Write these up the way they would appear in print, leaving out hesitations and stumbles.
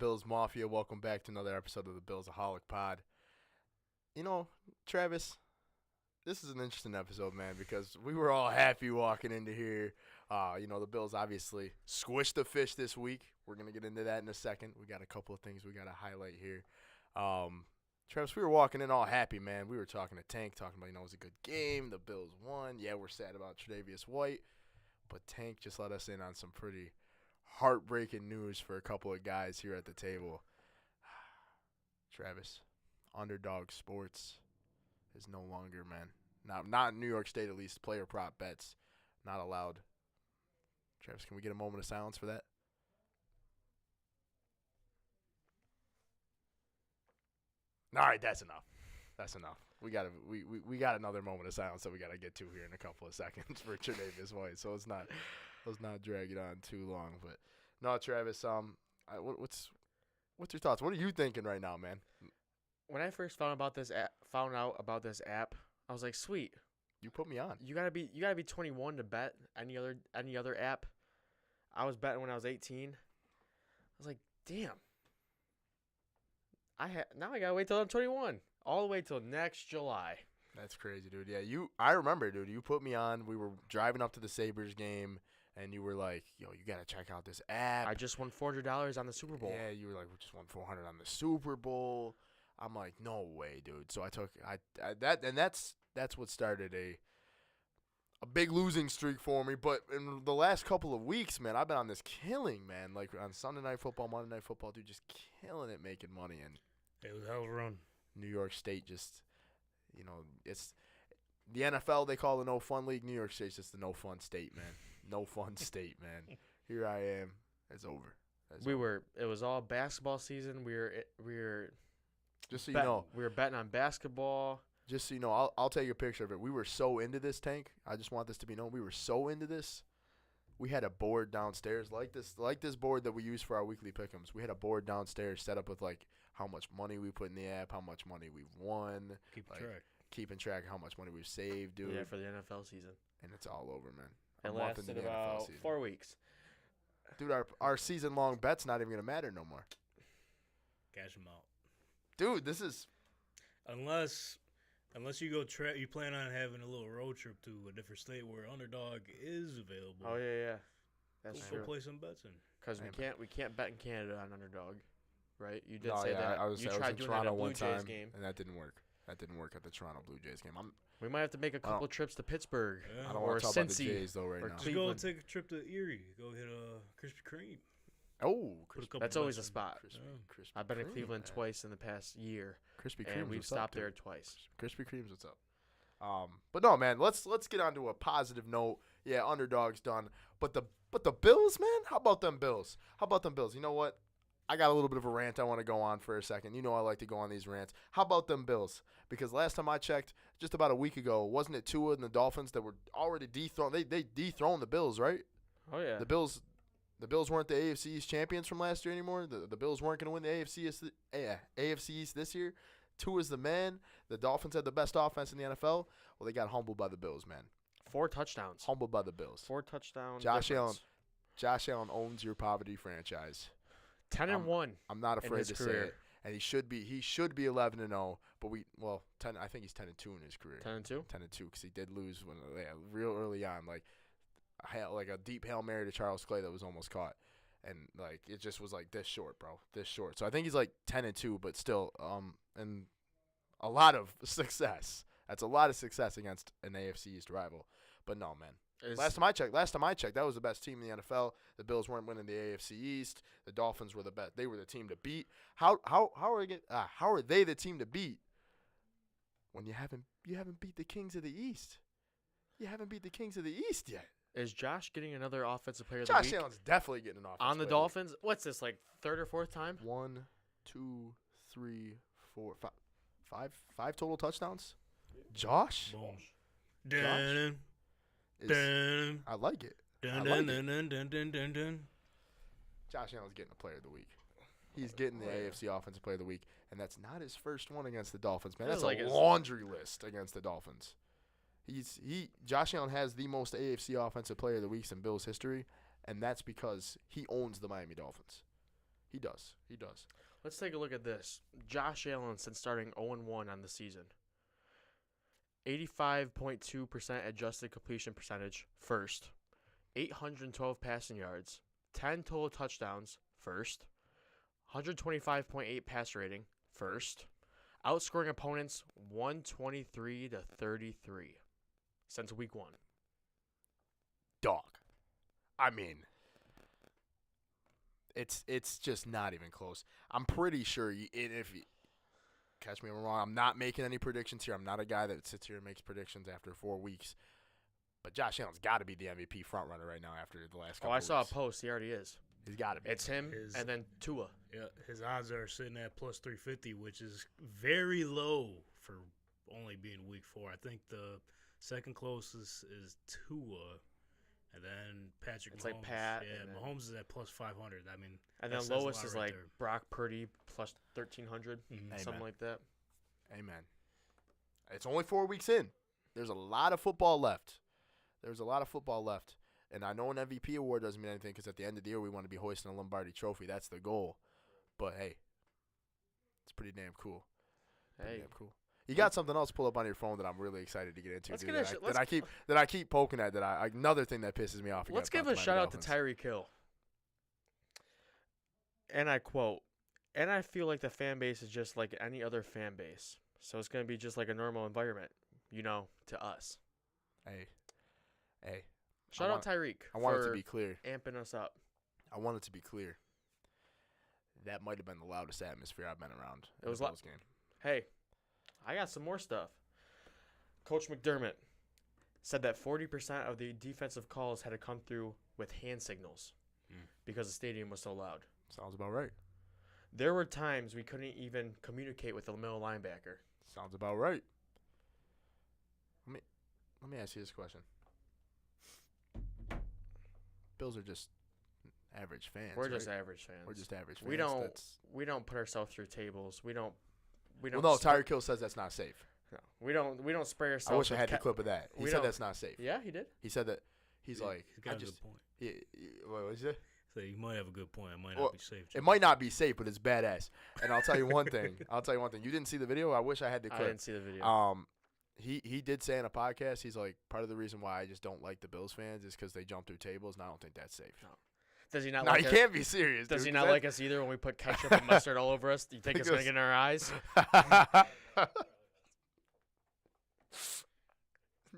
Bills Mafia? Welcome back to another episode of the BillsAholic Pod. Travis, this is an interesting episode, man, because we were all happy walking into here. The Bills obviously squished the fish this week. We're going to get into that in a second. We got a couple of things we got to highlight here. Travis, we were walking in all happy, man. We were talking to Tank, talking about, it was a good game. The Bills won. Yeah, we're sad about Tre'Davious White. But Tank just let us in on some pretty heartbreaking news for a couple of guys here at the table. Travis, underdog sports is no longer, man. Not in New York State, at least. Player prop bets not allowed. Travis, can we get a moment of silence for that? All right, that's enough. That's enough. We got another moment of silence that we got to get to here in a couple of seconds for Tre'Davious White. So let's not drag it on too long. But no, Travis, what's your thoughts? What are you thinking right now, man? When I first found out about this app, I was like, sweet. You put me on. You gotta be 21 to bet any other app. I was betting when I was 18. I was like, damn. Now I gotta wait till I'm 21. All the way till next July. That's crazy, dude. Yeah, I remember, dude. You put me on. We were driving up to the Sabres game, and you were like, yo, you got to check out this app. I just won $400 on the Super Bowl. Yeah, you were like, we just won $400 on the Super Bowl. I'm like, no way, dude. So that's what started a big losing streak for me. But in the last couple of weeks, man, I've been on this killing, man. Like on Sunday Night Football, Monday Night Football, dude, just killing it, making money. And it was a hell of a run. New York State just, it's the NFL, they call the no fun league. New York State's just the no fun state, man. No fun state, man. Here I am. It's over. It was all basketball season. We were just so you know, we were betting on basketball. Just so you know, I'll take a picture of it. We were so into this, Tank. I just want this to be known. We were so into this. We had a board downstairs like this board that we use for our weekly pick'ems. We had a board downstairs set up with like how much money we put in the app, how much money we've won, keeping track of how much money we've saved, dude. Yeah, for the NFL season. And it's all over, man. It lasted about 4 weeks. Dude, our season-long bet's not even going to matter no more. Cash them out. Dude, this is... Unless you you plan on having a little road trip to a different state where underdog is available. Oh, yeah. That's true. true. Play some bets in. Because we can't bet in Canada on underdog, right? You did no, say yeah, that. I was tried in doing Toronto that at Blue one Jays time, game. and that didn't work. That didn't work at the Toronto Blue Jays game. We might have to make a couple trips to Pittsburgh. Yeah. I don't want to talk about the Cincy, Jays, though, right now. Just go take a trip to Erie. Go hit a Krispy Kreme. Oh, that's always a spot. Krispy I've been to Kreme, Cleveland man. twice in the past year. Krispy Kreme, and we've stopped there twice. Krispy Kreme's what's up. But no, man, let's get on to a positive note. Yeah, underdog's done. But the Bills, man, how about them Bills? You know what? I got a little bit of a rant I want to go on for a second. I like to go on these rants. How about them Bills? Because last time I checked, just about a week ago, wasn't it Tua and the Dolphins that were already dethroned? They dethroned the Bills, right? Oh yeah. The Bills weren't the AFC East champions from last year anymore. The Bills weren't going to win the AFC East this year. Tua's the man. The Dolphins had the best offense in the NFL. Well, they got humbled by the Bills, man. 4 touchdowns. Humbled by the Bills. 4 touchdowns. Josh Allen owns your poverty franchise. 10-1. I'm not afraid to say it. And he should be 11-0. But 10. I think he's 10-2 in his career. 10-2. 10-2 because he did lose real early on, like a deep Hail Mary to Charles Clay that was almost caught. And it just was this short, bro. This short. So I think he's 10-2, but still, and a lot of success. That's a lot of success against an AFC East rival. But no, man. Last time I checked, that was the best team in the NFL. The Bills weren't winning the AFC East. The Dolphins were the best. They were the team to beat. How are they the team to beat when you haven't beat the Kings of the East? You haven't beat the Kings of the East yet. Is Josh getting another offensive player of the week? Josh Allen's definitely getting an offensive on the player Dolphins. What's this, third or fourth time? 1, 2, 3, 4, 5. 5 total touchdowns. Josh. Boom. Josh? I like it. Josh Allen's getting a player of the week. He's getting the AFC Offensive Player of the Week, and that's not his first one against the Dolphins, man. That's a laundry list against the Dolphins. Josh Allen has the most AFC Offensive Player of the Weeks in Bills history, and that's because he owns the Miami Dolphins. He does. He does. Let's take a look at this. Josh Allen, since starting 0-1 on the season, 85.2% adjusted completion percentage, first. 812 passing yards, 10 total touchdowns, first. 125.8 pass rating, first. Outscoring opponents 123-33 since week 1. Dog. I mean, it's just not even close. I'm pretty sure if you catch me if I'm wrong, I'm not making any predictions here. I'm not a guy that sits here and makes predictions after 4 weeks. But Josh Allen's got to be the MVP frontrunner right now after the last couple I weeks. saw a post. He already is. He's got to be. It's him and then Tua. Yeah, his odds are sitting at plus 350, which is very low for only being week 4. I think the second closest is Tua, and then Patrick Mahomes. It's like Pat. Yeah, Mahomes is at plus 500. I mean, And then lowest is like Brock Purdy plus 1,300, something like that. Amen. It's only 4 weeks in. There's a lot of football left. And I know an MVP award doesn't mean anything because at the end of the year we want to be hoisting a Lombardi trophy. That's the goal. But, hey, it's pretty damn cool. Damn cool. You got something else pull up on your phone that I'm really excited to get into. That I keep poking at. Another thing that pisses me off. Let's give a shout out to Tyreek Hill. And I quote, "And I feel like the fan base is just like any other fan base. So it's going to be just like a normal environment, to us." Hey. Shout out Tyreek. I want it to be clear. Amping us up. I want it to be clear. That might have been the loudest atmosphere I've been around. It was Bills game. Hey, I got some more stuff. Coach McDermott said that 40% of the defensive calls had to come through with hand signals because the stadium was so loud. Sounds about right. There were times we couldn't even communicate with the middle linebacker. Sounds about right. Let me ask you this question. Bills are just average fans. We're just average fans. We're just average fans. We don't put ourselves through tables. We don't. Well, no, Tyreek Hill says that's not safe. No, we don't spray ourselves. I wish I had the clip of that. He said that's not safe. Yeah, he did. He said that. He's like, he's got a good point. What was it? So you might have a good point. It might not be safe. It might not be safe, but it's badass. And I'll tell you one thing. You didn't see the video? I wish I had the clip. I didn't see the video. He did say in a podcast, he's like, part of the reason why I just don't like the Bills fans is because they jump through tables, and I don't think that's safe. No. Does he not? No, like he can't be serious. Does dude, he not like us either when we put ketchup and mustard all over us? Do you think it's gonna get in our eyes?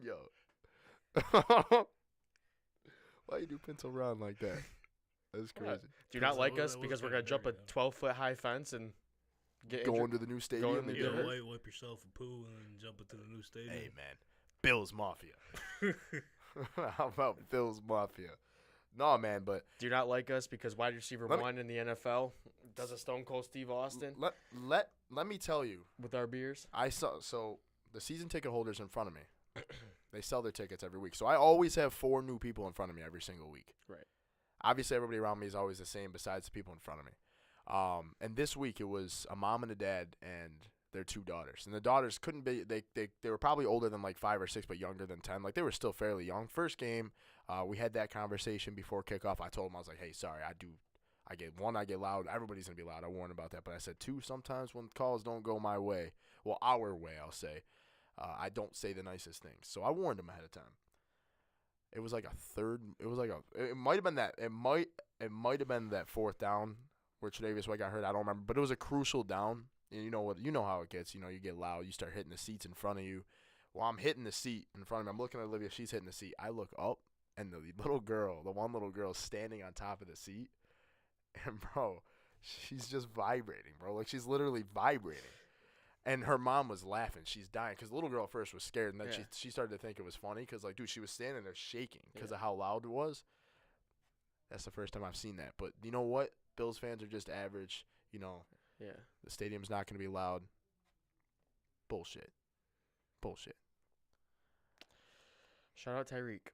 Yo. Why you do pencil round like that? That's crazy. Do you not like us because we're gonna jump a 12-foot high fence and go into the new stadium? You gotta wipe yourself a poo and then jump into the new stadium. Hey man, Bills Mafia. How about Bills Mafia? No, man, but do you not like us because wide receiver 1 in the NFL does a Stone Cold Steve Austin? Let me tell you. With our beers? So the season ticket holders in front of me, they sell their tickets every week. So I always have 4 new people in front of me every single week. Right. Obviously, everybody around me is always the same besides the people in front of me. And this week it was a mom and a dad and their 2 daughters. And the daughters couldn't be they were probably older than like 5 or 6 but younger than 10. Like they were still fairly young. First game, we had that conversation before kickoff. I told them, I was like, "Hey, sorry, I get loud. Everybody's going to be loud. I warned about that." But I said 2, sometimes when calls don't go my way, well, our way, I'll say, I don't say the nicest things. So I warned them ahead of time. It was like it might have been that. It might have been that 4th down where Tre'Davious White got hurt. I don't remember, but it was a crucial down. And you know how it gets. You get loud. You start hitting the seats in front of you. Well, I'm hitting the seat in front of me. I'm looking at Olivia. She's hitting the seat. I look up, and the one little girl standing on top of the seat. And, bro, she's just vibrating, bro. Like, she's literally vibrating. And her mom was laughing. She's dying. Because the little girl at first was scared. And then she started to think it was funny. Because, like, dude, she was standing there shaking because of how loud it was. That's the first time I've seen that. But you know what? Bills fans are just average. Yeah. The stadium's not going to be loud. Bullshit. Shout out Tyreek.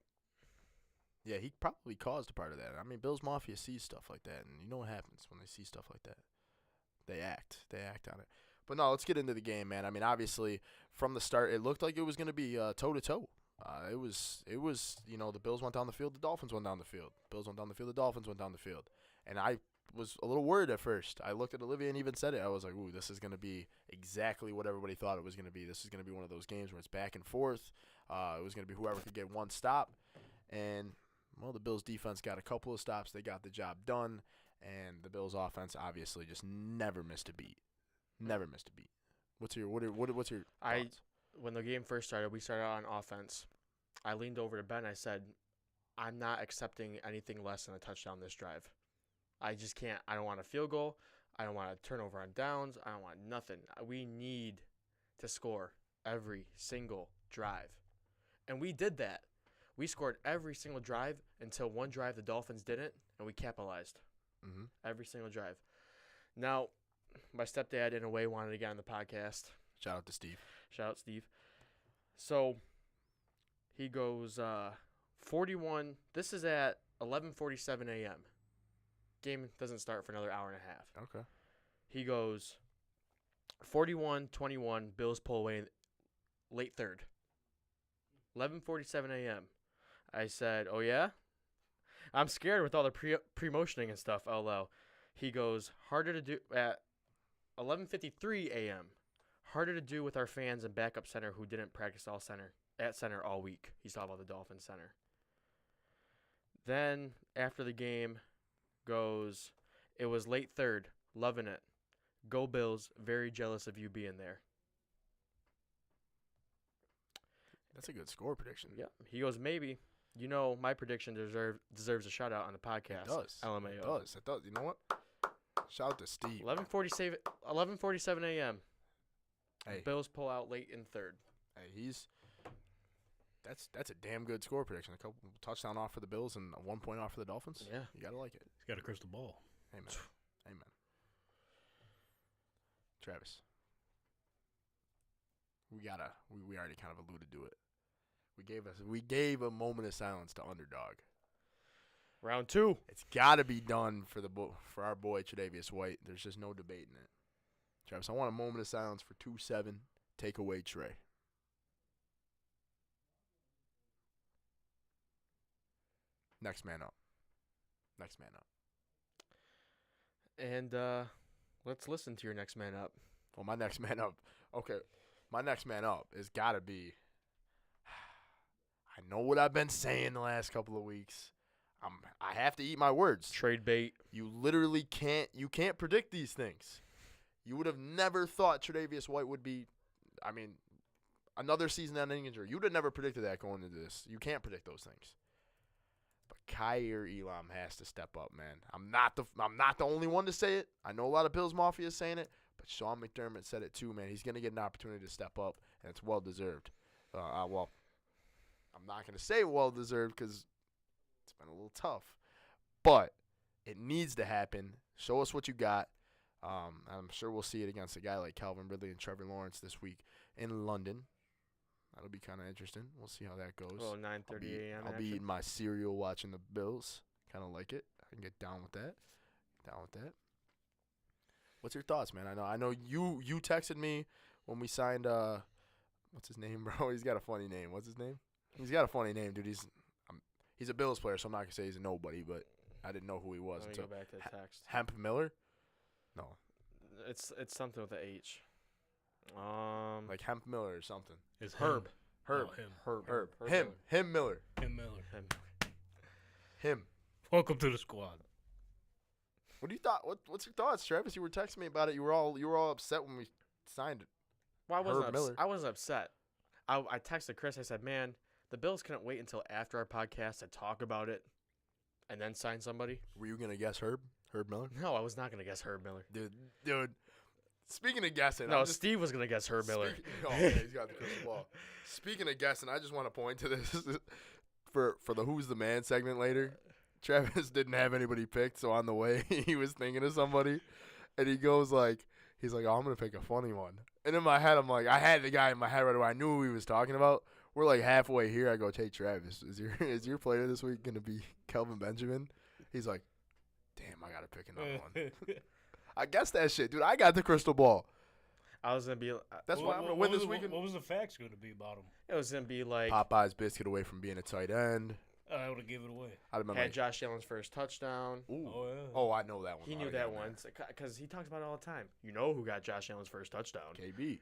Yeah, he probably caused a part of that. I mean, Bills Mafia sees stuff like that, and you know what happens when they see stuff like that. They act on it. But no, let's get into the game, man. I mean, obviously, from the start, it looked like it was going to be toe-to-toe. It was, the Bills went down the field, the Dolphins went down the field. Bills went down the field, the Dolphins went down the field. And I was a little worried at first. I looked at Olivia and even said it. I was like, ooh, this is going to be exactly what everybody thought it was going to be. This is going to be one of those games where it's back and forth. It was going to be whoever could get one stop. And, well, the Bills' defense got a couple of stops. They got the job done. And the Bills' offense obviously just never missed a beat. Never missed a beat. What's your thoughts? When the game first started, we started out on offense. I leaned over to Ben and I said, I'm not accepting anything less than a touchdown this drive. I just can't. I don't want a field goal. I don't want a turnover on downs. I don't want nothing. We need to score every single drive. And we did that. We scored every single drive until one drive the Dolphins didn't, and we capitalized. Mm-hmm. Every single drive. Now, my stepdad, in a way, wanted to get on the podcast. Shout out to Steve. Shout out, Steve. So, he goes 41. This is at 11:47 a.m. Game doesn't start for another hour and a half. Okay. He goes 41-21, Bills pull away late third. 11:47 a.m. I said, oh, yeah? I'm scared with all the pre-motioning and stuff, LO. He goes, harder to do at 11:53 a.m. Harder to do with our fans and backup center who didn't practice at center all week. He's talking about the Dolphins center. Then, after the game, goes, it was late third, loving it. Go Bills, very jealous of you being there. That's a good score prediction. Yeah. He goes, maybe. You know, my prediction deserves a shout out on the podcast. It does. LMAO. It does. You know what? Shout out to Steve. 11:47 a.m. Hey. Bills pull out late in third. Hey, that's a damn good score prediction. A couple touchdown off for the Bills and a 1 point off for the Dolphins. Yeah. You gotta like it. He's got a crystal ball. Amen. Amen. Travis. We already kind of alluded to it. We gave a moment of silence to underdog. Round 2. It's got to be done for our boy Tre'Davious White. There's just no debating it. Travis, I want a moment of silence for 2-7. Take away Trey. Next man up. Next man up. And let's listen to your next man up. Well, my next man up. Okay, my next man up has got to be. I know what I've been saying the last couple of weeks. I have to eat my words. Trade bait. You literally can't. You can't predict these things. You would have never thought Tre'Davious White would be. I mean, another season-ending injury. You would have never predicted that going into this. You can't predict those things. But Kaiir Elam has to step up, man. I'm not the only one to say it. I know a lot of Bills Mafia is saying it, but Sean McDermott said it too, man. He's gonna get an opportunity to step up, and it's well deserved. Well, I'm not gonna say well deserved because it's been a little tough, but it needs to happen. Show us what you got. I'm sure we'll see it against a guy like Calvin Ridley and Trevor Lawrence this week in London. That'll be kind of interesting. We'll see how that goes. Oh, 9:30 a.m. I'll be eating my cereal watching the Bills. Kind of like it. I can get down with that. What's your thoughts, man? I know you texted me when we signed what's his name, bro? He's got a funny name. What's his name? He's got a funny name, dude. He's a Bills player, so I'm not gonna say he's a nobody, but I didn't know who he was Let me until go back to the text. Hemp Miller. No, It's something with a H. like Hemp Miller or something. It's Herb. Herb. Herb. Him Miller. Miller. Him Miller. Him. Welcome to the squad. What do you thought? What's your thoughts, Travis? You were texting me about it. You were all upset when we signed it. Well, Herb Miller. I wasn't upset. I texted Chris. I said, man, the Bills couldn't wait until after our podcast to talk about it and then sign somebody. Were you gonna guess Herb Miller? No, I was not going to guess Herb Miller. Dude. Speaking of guessing, No, Steve was going to guess Herb Miller. He's got the crystal ball. Speaking of guessing, I just want to point to this for the Who's the Man segment later. Travis didn't have anybody picked, so on the way he was thinking of somebody, and he's like, oh, I'm gonna pick a funny one. And in my head, I'm like, I had the guy in my head right away. I knew who he was talking about. We're like halfway here. I go, hey Travis, is your player this week gonna be Kelvin Benjamin? He's like, damn, I gotta pick another one. I guess that shit, dude. I got the crystal ball. I was going to be. That's why I'm gonna win this weekend. What was the facts going to be about him? It was going to be like. Popeye's biscuit away from being a tight end. I would have given it away. I'd have been Had like, Josh Allen's first touchdown. ooh. Oh, yeah. Oh, I know that one. He Oh, knew yeah, that man. one because he talks about it all the time. You know who got Josh Allen's first touchdown? KB.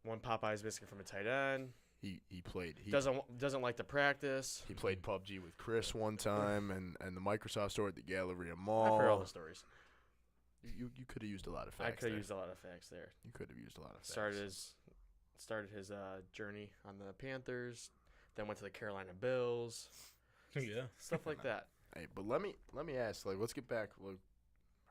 One Popeye's biscuit from a tight end. He played. He Doesn't like to practice. He played PUBG with Chris one time, and the Microsoft store at the Galleria Mall. I've heard all the stories. You could have used a lot of facts. I could have there. used a lot of facts there. You could have used a lot of facts. Started his journey on the Panthers, then went to the Carolina Bills. Yeah. Stuff like that. Hey, but let me ask. Like, let's get back. Look,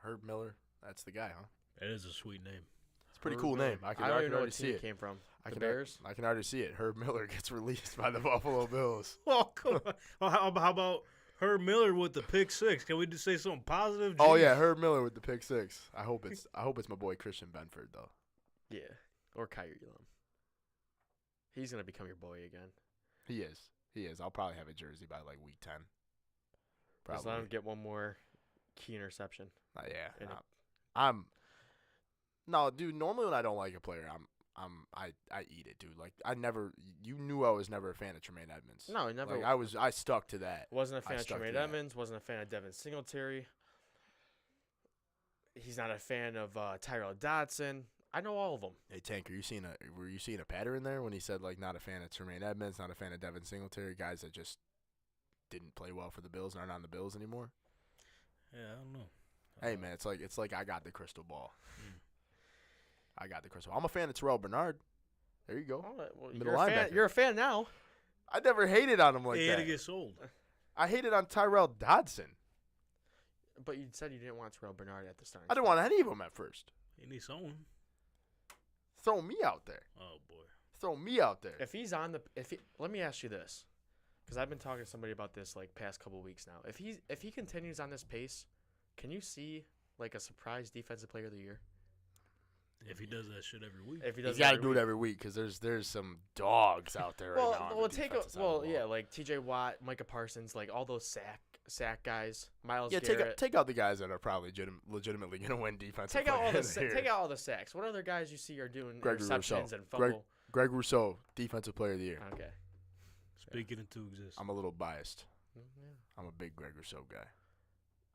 Herb Miller. That's the guy, huh? That is a sweet name. It's a pretty Herb cool Miller. name. I can don't even know already what see team it. came from. I The can Bears? I can already see it. Herb Miller gets released by the Buffalo Bills. Oh, come on. Well, how about Herb Miller with the pick six? Can we just say something positive? Oh Jeez. yeah, Herb Miller with the pick six. I hope it's my boy Christian Benford though. Yeah. Or Kyrie Elam. He's going to become your boy again. He is. I'll probably have a jersey by like week 10. Just let him get one more key interception. Yeah. And No, dude. Normally when I don't like a player, I eat it, dude. Like you knew I was never a fan of Tremaine Edmonds. No, he never. Like I stuck to that. Wasn't a fan of stuck to Tremaine that. Edmonds. Wasn't a fan of Devin Singletary. He's not a fan of Tyrell Dodson. I know all of them. Hey Tank, were you seeing a pattern there when he said like not a fan of Tremaine Edmonds, not a fan of Devin Singletary, guys that just didn't play well for the Bills and aren't on the Bills anymore? Yeah, I don't know. Hey man, it's like I got the crystal ball. I got the crystal. I'm a fan of Terrell Bernard. There you go. Oh, well, Middle you're, a fan, linebacker. you're a fan now. I never hated on him like He had to that. get sold. I hated on Tyrell Dodson. But you said you didn't want Terrell Bernard at the start. I didn't want any of them at first. He needs someone. Throw me out there. Oh, boy. Throw me out there. If he's on the, let me ask you this, because I've been talking to somebody about this like past couple weeks now. If he continues on this pace, can you see like a surprise defensive player of the year? If he does that shit every week. If he does, He's got to do it every week because there's some dogs out there right now. Like T.J. Watt, Micah Parsons, like all those sack guys, Miles Yeah, Garrett. take out the guys that are probably legitimately going to win defensive. Take out all player the of the year. take out all the sacks. What other guys you see are doing Gregory interceptions Rousseau. and fumble? Greg Rousseau, defensive player of the year. Okay. Speaking into existence. I'm a little biased. Yeah. I'm a big Greg Rousseau guy.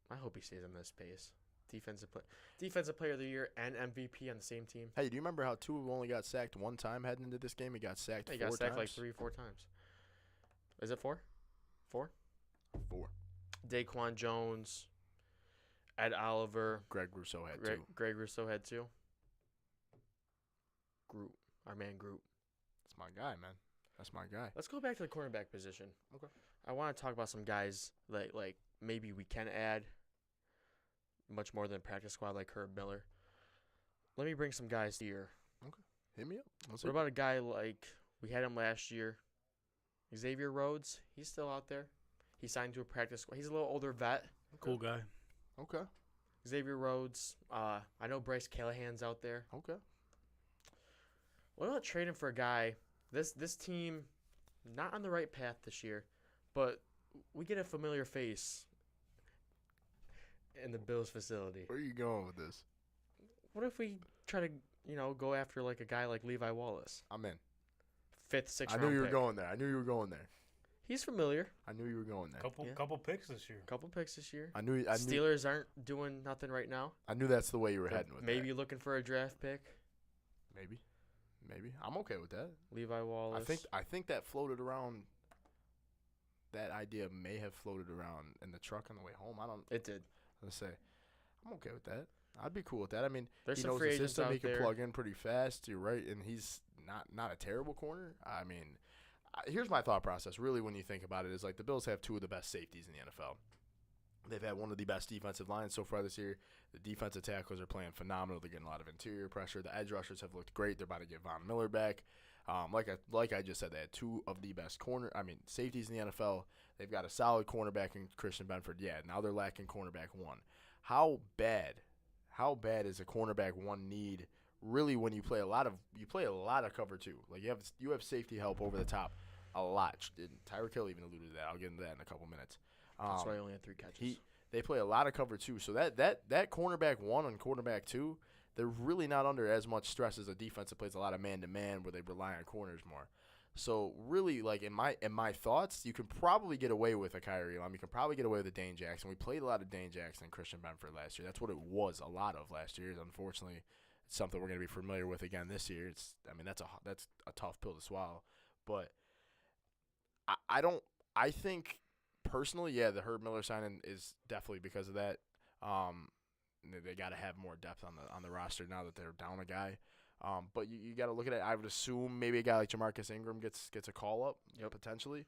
I hope he stays on this pace. Defensive player of the year and MVP on the same team. Hey, do you remember how Tua only got sacked one time heading into this game? He got sacked He four got sacked times. like 3-4 times. Is it 4? 4? 4. Daquan Jones, Ed Oliver, Greg Rousseau had 2. Greg Rousseau had 2. Groot, our man Groot. That's my guy, man. That's my guy. Let's go back to the cornerback position. Okay. I want to talk about some guys like maybe we can add much more than practice squad like Herb Miller. Let me bring some guys here. Hit me up. What about a guy like we had him last year? Xavier Rhodes. He's still out there. He signed to a practice squad. He's a little older vet. Cool guy. Okay. Xavier Rhodes. I know Bryce Callahan's out there. Okay. What about trading for a guy? This team, not on the right path this year, but we get a familiar face in the Bills facility. Where are you going with this? What if we try to, go after like a guy like Levi Wallace? I'm in. 5th, 6th I round knew you were pick. going there. I knew you were going there. He's familiar. I knew you were going there. Couple picks this year. Couple picks this year. I knew Steelers aren't doing nothing right now. I knew that's the way you were They're heading with maybe that. looking for a draft pick. Maybe. I'm okay with that. Levi Wallace. I think that floated around. That idea may have floated around in the truck on the way home. It did. Let's say, I'm okay with that. I'd be cool with that. I mean, There's he some knows free the agents system. out He can there. plug in pretty fast. You're right, and he's not a terrible corner. I mean, here's my thought process. Really, when you think about it, is like the Bills have 2 of the best safeties in the NFL. They've had one of the best defensive lines so far this year. The defensive tackles are playing phenomenal. They're getting a lot of interior pressure. The edge rushers have looked great. They're about to get Von Miller back. Like I just said, they had 2 of the best safeties in the NFL. They've got a solid cornerback in Christian Benford. Yeah, now they're lacking cornerback 1. How bad is a cornerback 1 need really when you play a lot of cover 2? Like you have safety help over the top a lot. Tyreek Hill even alluded to that. I'll get into that in a couple minutes. That's why he only had 3 catches. They play a lot of cover 2. So that cornerback 1 and cornerback 2, they're really not under as much stress as a defense that plays a lot of man-to-man where they rely on corners more. So really, like in my thoughts, you can probably get away with a Kyrie Lam. You can probably get away with a Dane Jackson. We played a lot of Dane Jackson and Christian Benford last year. That's what it was a lot of last year. Unfortunately, it's something we're going to be familiar with again this year. That's a tough pill to swallow. But I think personally, yeah, the Herb Miller signing is definitely because of that. They got to have more depth on the roster now that they're down a guy. But you got to look at it. I would assume maybe a guy like Jamarcus Ingram gets a call up, potentially.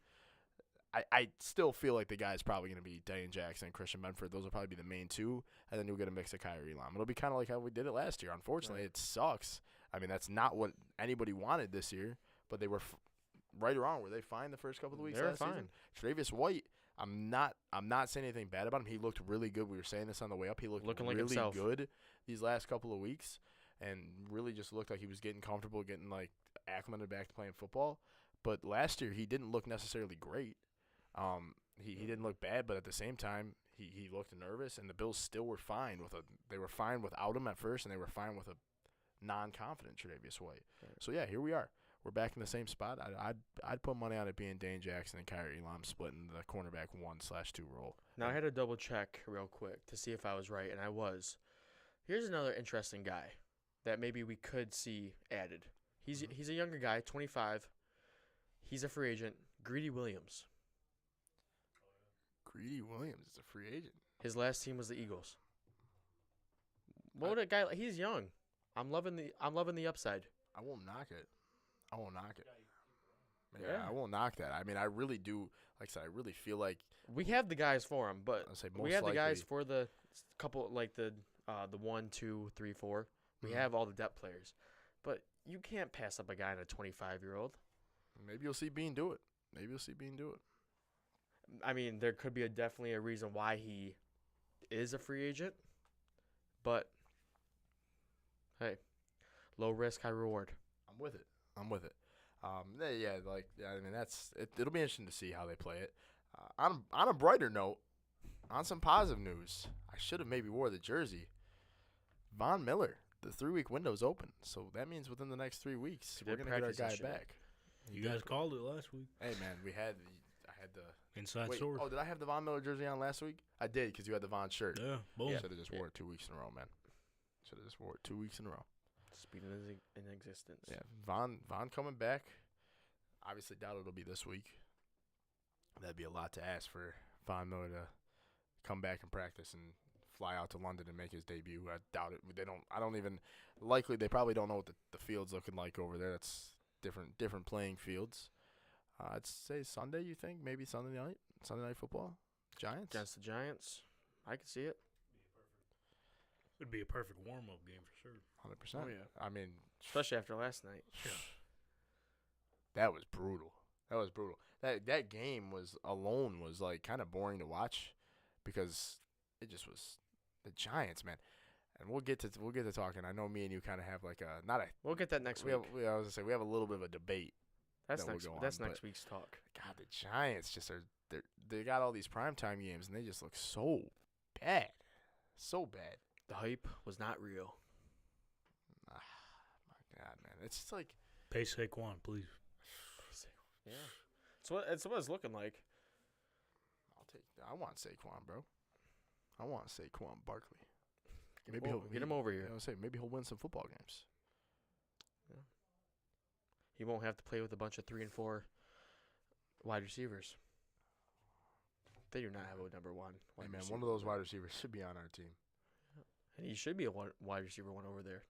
I still feel like the guy's probably going to be Dane Jackson and Christian Benford. Those will probably be the main two, and then you'll get a mix of Kyrie Lam. It'll be kind of like how we did it last year. Unfortunately, It sucks. I mean, that's not what anybody wanted this year, but they were right or wrong. Were they fine the first couple of weeks last season? Tre'Davious White, I'm not saying anything bad about him. He looked really good. We were saying this on the way up. He looked looking really like himself. good these last couple of weeks, and really just looked like he was getting comfortable, getting like acclimated back to playing football. But last year he didn't look necessarily great. He didn't look bad, but at the same time he looked nervous, and the Bills still were fine they were fine without him at first, and they were fine with a non-confident Tre'Davious White. Right. So yeah, here we are. We're back in the same spot. I'd put money on it being Dane Jackson and Kyrie Lam splitting the cornerback 1/2 role. Now I had to double check real quick to see if I was right, and I was. Here's another interesting guy that maybe we could see added. He's a younger guy, 25. He's a free agent. Greedy Williams. Greedy Williams is a free agent. His last team was the Eagles. What would a guy like? He's young. I'm loving the upside. I won't knock it. Yeah, I won't knock that. I mean, I really do. Like I said, I really feel like we have the guys for him, but we have the guys for the couple, like the 1, 2, 3, 4. We have all the depth players, but you can't pass up a guy in a 25-year-old. Maybe you'll see Bean do it. I mean, there could be definitely a reason why he is a free agent, but hey, low risk, high reward. I'm with it. I mean, it'll be interesting to see how they play it. On a brighter note, on some positive news, I should have maybe wore the jersey. Von Miller, the 3-week window's open, so that means within the next 3 weeks we're gonna get our guy back. You guys called it last week. Hey man, I had the inside source. Oh, did I have the Von Miller jersey on last week? I did because you had the Von shirt. Yeah, boom. Should have just wore it 2 weeks in a row, man. Should have just wore it 2 weeks in a row. Speed in existence. Yeah, Von coming back. Obviously, doubt it'll be this week. That'd be a lot to ask for Von Miller to come back and practice and fly out to London and make his debut. I doubt it. They probably don't know what the field's looking like over there. That's different playing fields. I'd say Sunday, you think? Maybe Sunday night football? Giants? Against the Giants. I could see it. It'd be a perfect warm-up game for sure. 100%. Oh, yeah. I mean, especially after last night. Yeah. That was brutal. That game was like kind of boring to watch because it just was the Giants, man. And we'll get to talking. I know me and you kind of have like we'll get that next week. I was gonna say we have a little bit of a debate. That's next week's talk. God, the Giants just they got all these primetime games and they just look so bad. The hype was not real. My God, man. It's just like pay Saquon, please. Yeah. It's what it's looking like. I want Saquon, bro. I want Saquon Barkley. Get him over here. Maybe he'll win some football games. Yeah. He won't have to play with a bunch of 3 and 4 wide receivers. They do not have a number 1 wide receiver. One of those wide receivers should be on our team. And he should be a wide receiver 1 over there.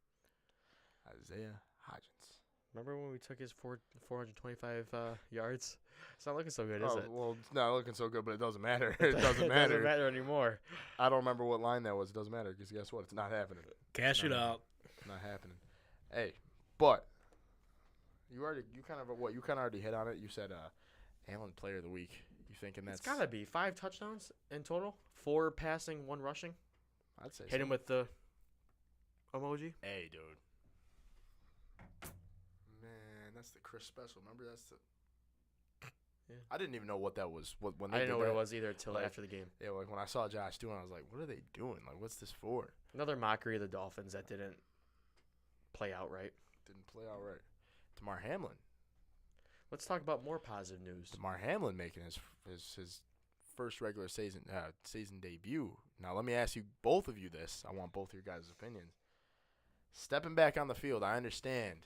Isaiah Hodgins. Remember when we took his 425 yards? It's not looking so good, is it? Well, it's not looking so good, but it doesn't matter. It doesn't matter. It doesn't matter anymore. I don't remember what line that was. It doesn't matter because guess what? It's not happening. Cash it out. It's not happening. Hey, but you kind of already hit on it. You said Allen Player of the Week. You thinking that's it's gotta be 5 touchdowns in total, 4 passing, 1 rushing. I'd say hit him with the emoji. Hey, dude. Man, that's the Chris special. Remember that's the. Yeah. I didn't even know what that was. When I they didn't know did what that. it was either until after the game. Yeah, like when I saw Josh doing it, I was like, what are they doing? Like, what's this for? Another mockery of the Dolphins that didn't play out right. Tamar Hamlin. Let's talk about more positive news. DeMar Hamlin making his first regular season debut. Now let me ask you both of you this. I want both of your guys' opinions. Stepping back on the field, I understand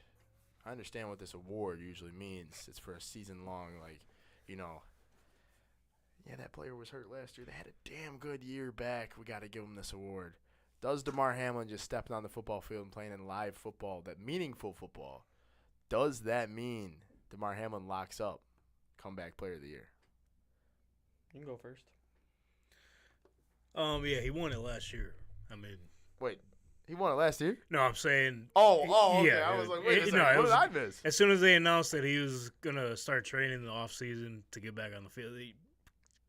what this award usually means. It's for a season long, yeah, that player was hurt last year. They had a damn good year back. We got to give him this award. Does DeMar Hamlin just stepping on the football field and playing in live football, that meaningful football, does that mean DeMar Hamlin locks up comeback player of the year? You can go first. Yeah, he won it last year. I mean, wait, he won it last year? No, I'm saying. Okay. Yeah, I was like, wait a second, what did I miss? As soon as they announced that he was gonna start training in the off season to get back on the field,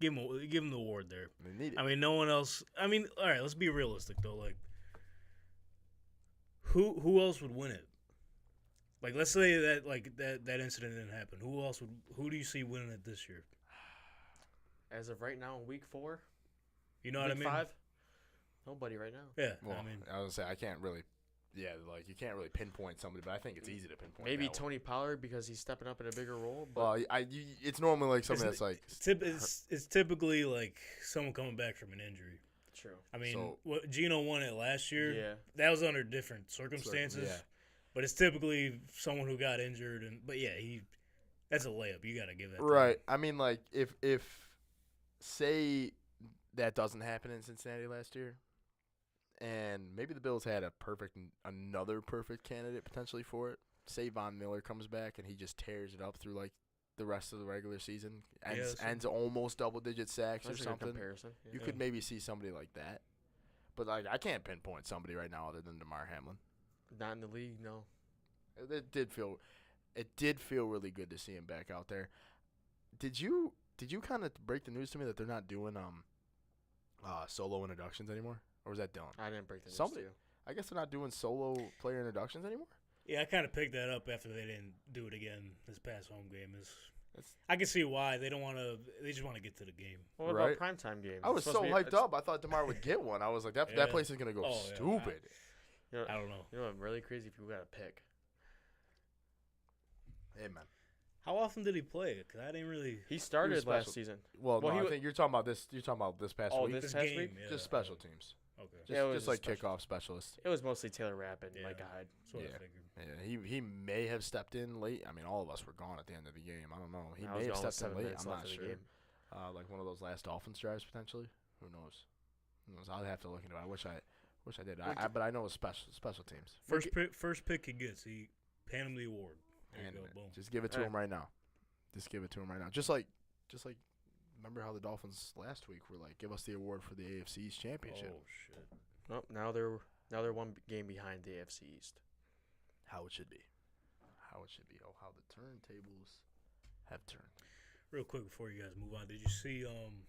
give him the award there. They need it. I mean, no one else. I mean, all right, let's be realistic though. Like, who else would win it? Like, let's say that that incident didn't happen. Who do you see winning it this year? As of right now, in week 4, You know what I mean? 5, nobody right now. Yeah, Well, I mean, I was gonna say I can't really. Yeah, like you can't really pinpoint somebody, but I think it's easy to pinpoint. Maybe that one. Tony Pollard because he's stepping up in a bigger role. But Well, it's normally like something that's like. it's typically like someone coming back from an injury. true. I mean, So- Gino won it last year. Yeah. That was under different circumstances. Yeah. But it's typically someone who got injured, but yeah, that's a layup. You got to give that. to him. Right. I mean, like if say that doesn't happen in Cincinnati last year, and maybe the Bills had another perfect candidate potentially for it. Say Von Miller comes back and he just tears it up through like the rest of the regular season, ends almost double-digit sacks That's or a good something. comparison. You Yeah. could maybe see somebody like that, but like I can't pinpoint somebody right now other than DeMar Hamlin. Not in the league, no. It did feel really good to see him back out there. Did you kind of break the news to me that they're not doing solo introductions anymore, or was that Dylan? I didn't break the news Somebody- to you. I guess they're not doing solo player introductions anymore. Yeah, I kind of picked that up after they didn't do it again this past home game. That's- I can see why they don't want to. They just want to get to the game. What Right. about primetime games? I was It's so supposed to be- hyped up. I thought DeMar would get one. I was like, that Yeah. place is gonna go Oh, yeah. stupid. I don't know. You know what? Really crazy if you got to pick. Hey man. How often did he play? Because I didn't really. He started special. last season. Well, Well, no, he I wa- think you're talking about this. You're talking about this past Oh, week. this past week? Yeah. Just special teams. Okay. Just, Yeah, it was just like special. kickoff specialist. It was mostly Taylor Rapp and Yeah. Micah Hyde. That's what Yeah. I figured. Yeah, he may have stepped in late. I mean, all of us were gone at the end of the game. I don't know. He I was may have gone with stepped in 7 late. minutes I'm left not in the sure. game. Like one of those last Dolphins drives potentially. Who knows? I'll have to look into it. I wish I did. But I know it's special teams. First pick he gets, he hand him the award. There And you go. Boom. just give it to him right now. Just give it to him right now. Just like, remember how the Dolphins last week were like, give us the award for the AFC East championship. Oh shit. Nope. Now they're one game behind the AFC East. How it should be. How it should be. Oh, how the turntables have turned. Real quick before you guys move on, did you see on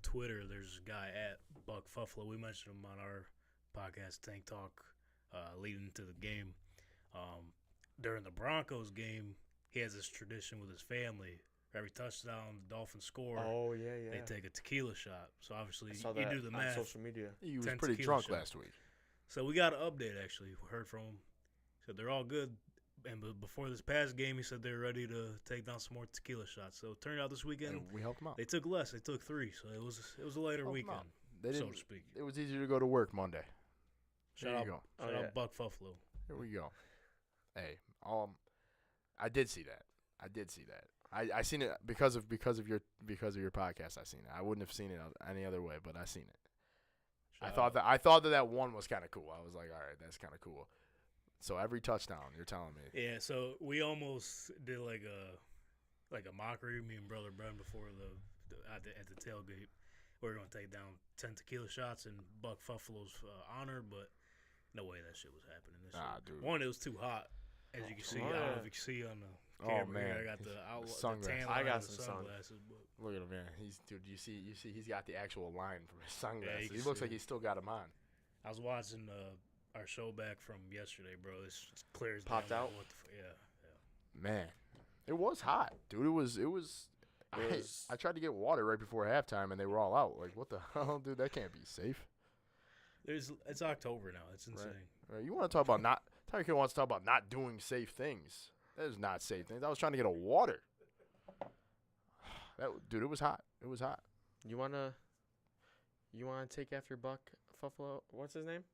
Twitter there's a guy at Buck Fuffalo. We mentioned him on our podcast Tank Talk leading to the game. During the Broncos game, he has this tradition with his family. For every touchdown the Dolphins score, Oh yeah. they take a tequila shot. So obviously I saw you that do the on math. social media. He was 10 pretty tequila drunk shots. last week. So we got an update actually. We heard from him. Said they're all good. And before this past game, he said they're ready to take down some more tequila shots. So it turned out this weekend And we helped him out. they took less. They took 3. So it was a later Helped 'em weekend, out. They so didn't. to speak. It was easier to go to work Monday. Shout There out, you go. Oh, shout yeah. out Buck Fuffalo. Here we go. Hey, I did see that. I seen it because of your podcast. I seen it. I wouldn't have seen it any other way, but I seen it. I thought that one was kind of cool. I was like, all right, that's kind of cool. So every touchdown, you're telling me. Yeah, so we almost did like a mockery, me and Brother Brent before at the tailgate. We were gonna take down 10 tequila shots in Buck Fuffalo's honor, but no way that shit was happening this year. Dude. One, it was too hot, as you can see. Oh, I don't know yeah. if you can see on the Oh, camera here. man. I got the Sunglasses. tan I line got of the some sun. sunglasses. But Look at him, man. You see, he's got the actual line from his sunglasses. you he can looks see like it. he's still got them on. I was watching our show back from yesterday, bro. It's clear as day. Popped I'm like, out? What the yeah. Man, it was hot, dude. It was. I tried to get water right before halftime, and they were all out. Like, what the hell, dude? That can't be safe. It's October now. It's insane. Right, you want to talk about Tyreek Hill wants to talk about not doing safe things. That is not safe things. I was trying to get a water. Dude, it was hot. It was hot. You wanna take after Buck Buffalo? What's his name?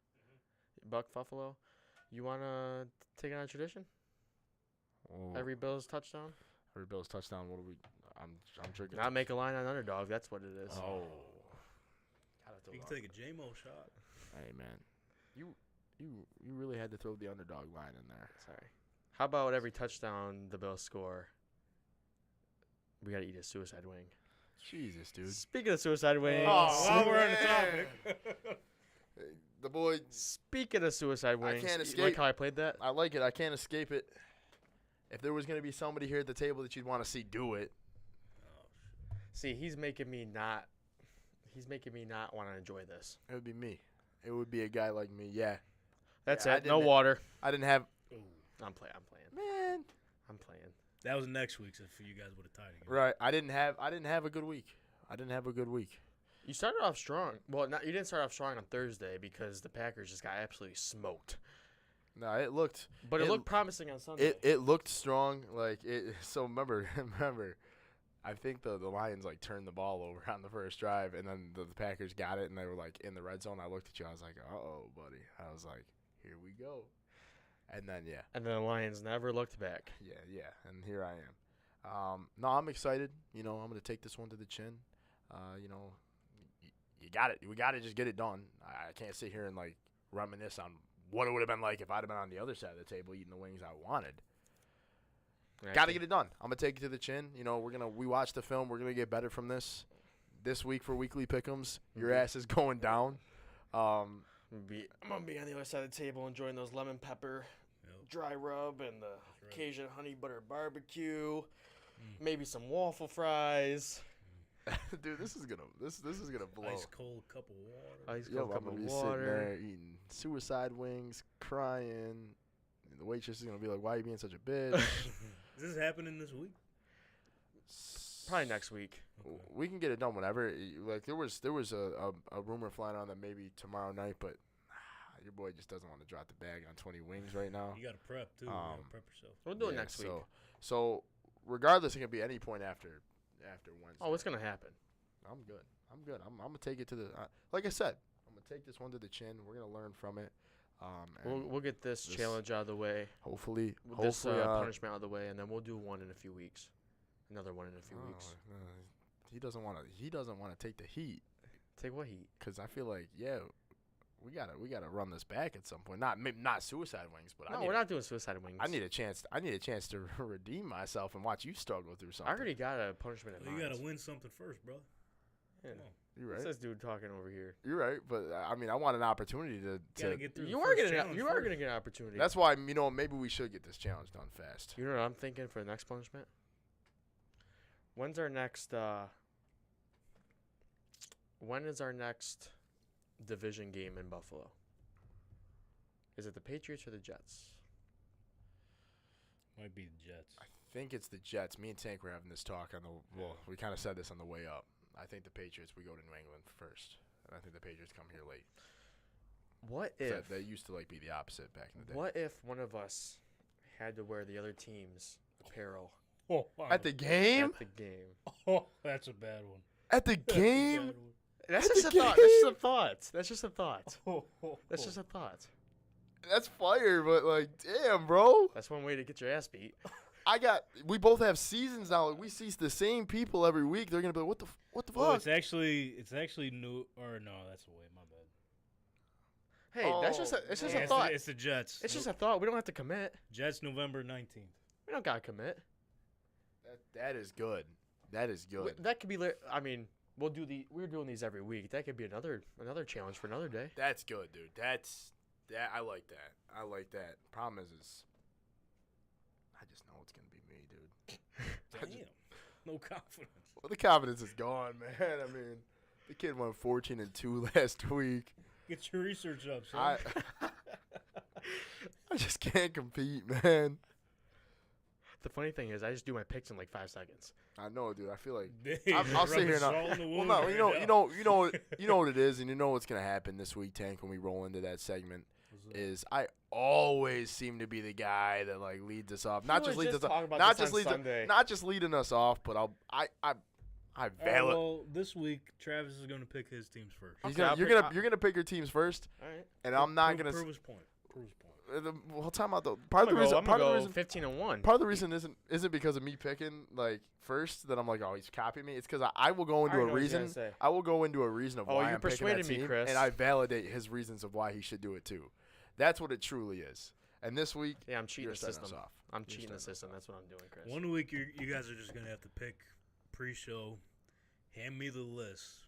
Buck Buffalo. You wanna take on a tradition? Oh, Every Bills touchdown. every Bills touchdown. What do we? I'm drinking. Not make a line on underdog. That's what it is. Oh. You can take a J-Mo shot. Hey man, you really had to throw the underdog line in there. Sorry. How about every touchdown the Bills score? We gotta eat a suicide wing. Jesus, dude. Speaking of suicide wings. While we're on the man. topic. The boy. Speaking of suicide wings. can't You escape. like how I played that? I like it. I can't escape it. If there was gonna be somebody here at the table that you'd want to see do it, See, he's making me not want to enjoy this. it would be me. It would be a guy like me. Yeah. That's Yeah, I it. No didn't- water. I didn't have. Ooh. I'm playing. Man. I'm playing. That was next week's if you guys would have tied again. Right. I didn't have a good week. You started off strong. Well, you didn't start off strong on Thursday because the Packers just got absolutely smoked. No, it looked. But it It- looked promising on Sunday. It looked strong. Like it. So remember. I think the Lions like turned the ball over on the first drive, and then the Packers got it, and they were like in the red zone. I looked at you. I was like, "Uh-oh, buddy." I was like, "Here we go." And then yeah, And then the Lions never looked back. yeah, and here I am. No, I'm excited. You know, I'm gonna take this one to the chin. You know, you got it. We got to just get it done. I can't sit here and like reminisce on what it would have been like if I'd have been on the other side of the table eating the wings I wanted. Got to get it done. I'm gonna take it to the chin. You know, we watch the film. We're gonna get better from this. This week for weekly pick'ems, your ass is going down. I'm gonna be on the other side of the table enjoying those lemon pepper dry rub and the Cajun honey butter barbecue. Maybe some waffle fries. Dude, this is gonna blow. Ice cold cup of water. Ice Yo, cold I'm cup gonna of be sitting water. there eating suicide wings, crying. And the waitress is gonna be like, "Why are you being such a bitch?" Is this happening this week? Probably next week. Okay. We can get it done whenever. Like there was a rumor flying on that maybe tomorrow night, but your boy just doesn't want to drop the bag on 20 wings right now. You got to prep, too. You got to prep yourself. We'll do it next week. So regardless, it can be any point after Wednesday. Oh, it's gonna happen. I'm good. I'm gonna take it to the. Like I said, I'm gonna take this one to the chin. We're gonna learn from it. And We'll get this challenge out of the way. hopefully, This punishment out of the way, and then we'll do one in a few weeks. Another one in a few weeks. He doesn't want to. He doesn't want to take the heat. Take what heat? Cause I feel like we gotta run this back at some point. Not suicide wings, but No, we're not doing suicide wings. I need a chance to redeem myself and watch you struggle through I something. already got a punishment in Well, mind. you got to win something first, bro. Yeah. Come on. You're What's right. this dude talking over here? You're right, but I mean, I want an opportunity You got to get through You the are first gonna challenge first. get an opportunity. That's why maybe we should get this challenge done fast. You know what I'm thinking for the next punishment? When's our next when is our next division game in Buffalo? Is it the Patriots or the Jets? Might be the Jets. I think it's the Jets. Me and Tank were having this talk we kind of said this on the way up. I think the Patriots, we go to New England first, and I think the Patriots come here late. What if They used to be the opposite back in the day. what if one of us had to wear the other team's apparel Oh, At the game? at the game? Oh, that's a bad one. At the That's a game? bad That's At just a the thought. That's just a game? thought. That's just a thought. one. That's just a thought. That's fire, but damn, bro. That's one way to get your ass beat. We both have seasons now. Like, we see the same people every week. They're gonna be like, what the fuck? Oh, it's actually new. Or no, that's away. My bad. Hey, that's just it's just Yeah, a thought. It's the Jets. It's just a thought. We don't have to commit. Jets November 19th. We don't gotta commit. That is good. That is good. That could be. I mean, we're doing these every week. That could be another challenge for another day. That's good, dude. I like that. I like that. Problem is I just know it's gonna be me, dude. Damn. No confidence. Well, the confidence is gone, man. I mean, the kid went 14-2 last week. Get your research up, I son. I just can't compete, man. The funny thing is, I just do my picks in like 5 seconds. I know, dude. I feel like Dave, I'll sit here rubbing now. salt in the Well, wound no, right you know what it is, and you know what's gonna happen this week, Tank, when we roll into that segment. now. Is I always seem to be the guy that leads us off. Not We just were leads just us off. talking about Not this just on leads. Sunday. Not just leading us off, but I All right, valid. well, this week Travis is gonna pick his teams first. Okay, I'll pick- You're gonna pick your teams first, All right. and I'm not gonna. prove his point. Prove his point. Well, time out though. I'm Part of the gonna reason. Part of the go reason. 15-1. Part of the reason isn't because of me picking like first that I'm like, oh, he's copying me. It's because I will go into I a know what he's gonna reason. say. I will go into a reason of Oh, why you I'm picking that persuaded me, team, Chris. and I validate his reasons of why he should do it too. That's what it truly is. And this week, Yeah, I'm cheating you're the starting system. us off. I'm You're cheating the starting us system. off. That's what I'm doing, Chris. 1 week you guys are just gonna have to pick pre-show, hand me the list,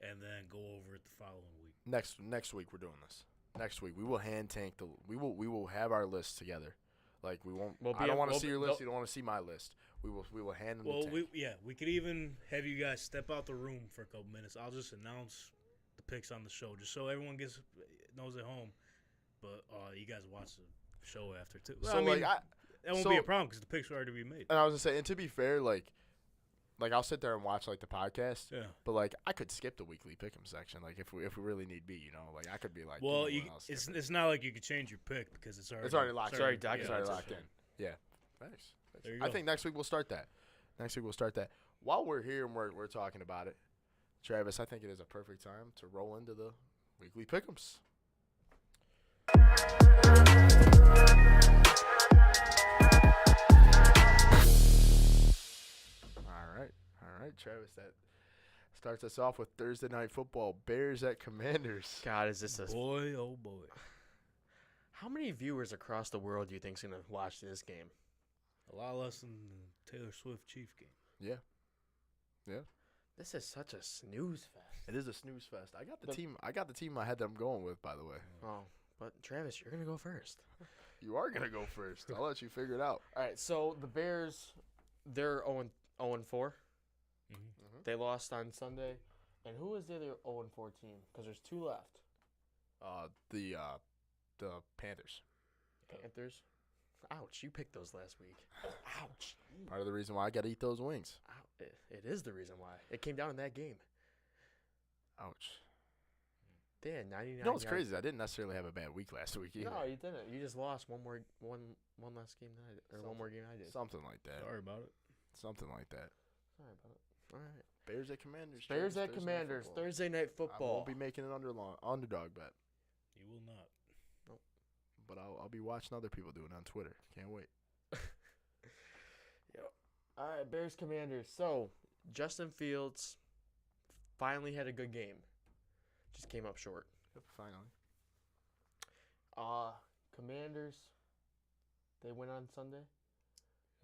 and then go over it the following week. Next week we're doing this. Next week we will hand tank the. We will have our list together. Like we won't. I don't want to see your list. You don't want to see my list. We will hand them Well, the tank. we could even have you guys step out the room for a couple minutes. I'll just announce the picks on the show, just so everyone knows at home. But you guys watch the show after too. Well, So I mean, like that won't be a problem because the picks will already be made. and I was gonna say, and to be fair, like I'll sit there and watch like the podcast. Yeah. But like I could skip the weekly pick'em section, like if we really need be, like I could be like. Well, you know what, I'll skip it. it's not like you could change your pick because it's already locked. It's already It's documented. already Yeah, locked in. Yeah. Thanks. There you I go. think next week we'll start that. While we're here and we're talking about it, Travis, I think it is a perfect time to roll into the weekly pick'ems. All right, Travis. That starts us off with Thursday night football. Bears at Commanders. God, is this a Boy, oh boy. How many viewers across the world do you think's gonna watch this game? A lot less than the Taylor Swift Chief game. Yeah. This is such a snooze fest. It is a snooze fest. I got the team I had them going with, by the way. Oh, but Travis, you're gonna go first. You are gonna go first. I'll let you figure it out. All right, so the Bears, they're 0-4. Mm-hmm. They lost on Sunday. And who was the other 0-4 team? Because there's two left. The Panthers. Panthers. Ouch, you picked those last week. Ouch. Part of the reason why I got to eat those wings. It is the reason why. It came down in that game. Ouch. They had 99 You know what's yards. crazy? I didn't necessarily have a bad week last week either. No, you didn't. You just lost one last game than I did, or one more game I did. Something like that. Sorry about it. Something like that. Sorry about it. All right. Bears at Commanders. Bears Travis, at Thursday Night Commanders. Football. Thursday night I football. won't be making an underdog bet, You will not. but I'll be watching other people do it on Twitter. Can't wait. All right, Bears Commanders. So, Justin Fields finally had a good game. Just came up short. Yep, finally. Commanders, they win on Sunday.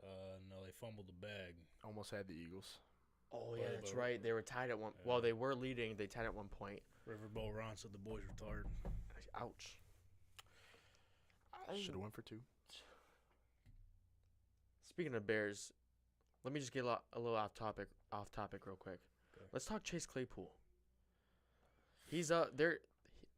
No, they fumbled the bag. Almost had the Eagles. Oh, yeah, that's but- right. They were tied at one. Yeah. Well, they were leading. They tied at one point. Riverboat Ron said the boys were tired. Ouch. Should have went for 2. Speaking of Bears, let me just get a little off topic real quick. Okay. Let's talk Chase Claypool. He's there.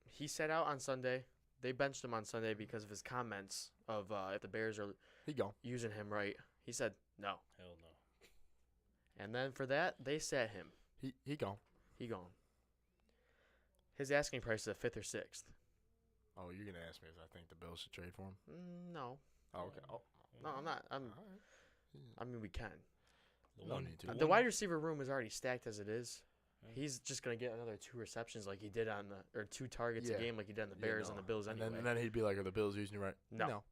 He sat out on Sunday. They benched him on Sunday because of his comments of if the Bears are He gone. using him right. He said no. Hell no. And then for that, they sat him. He gone. He gone. His asking price is a 5th or 6th. Oh, you're gonna ask me if I think the Bills should trade for him? No. Oh, okay. Oh, No, I'm not. all right. I mean, we can. No need to. The wide receiver room is already stacked as it is. Yeah. He's just gonna get another 2 receptions like he did or 2 targets Yeah. a game like he did on the Yeah, Bears no. and the Bills anyway. And then he'd be like, "Are the Bills using you right?" No.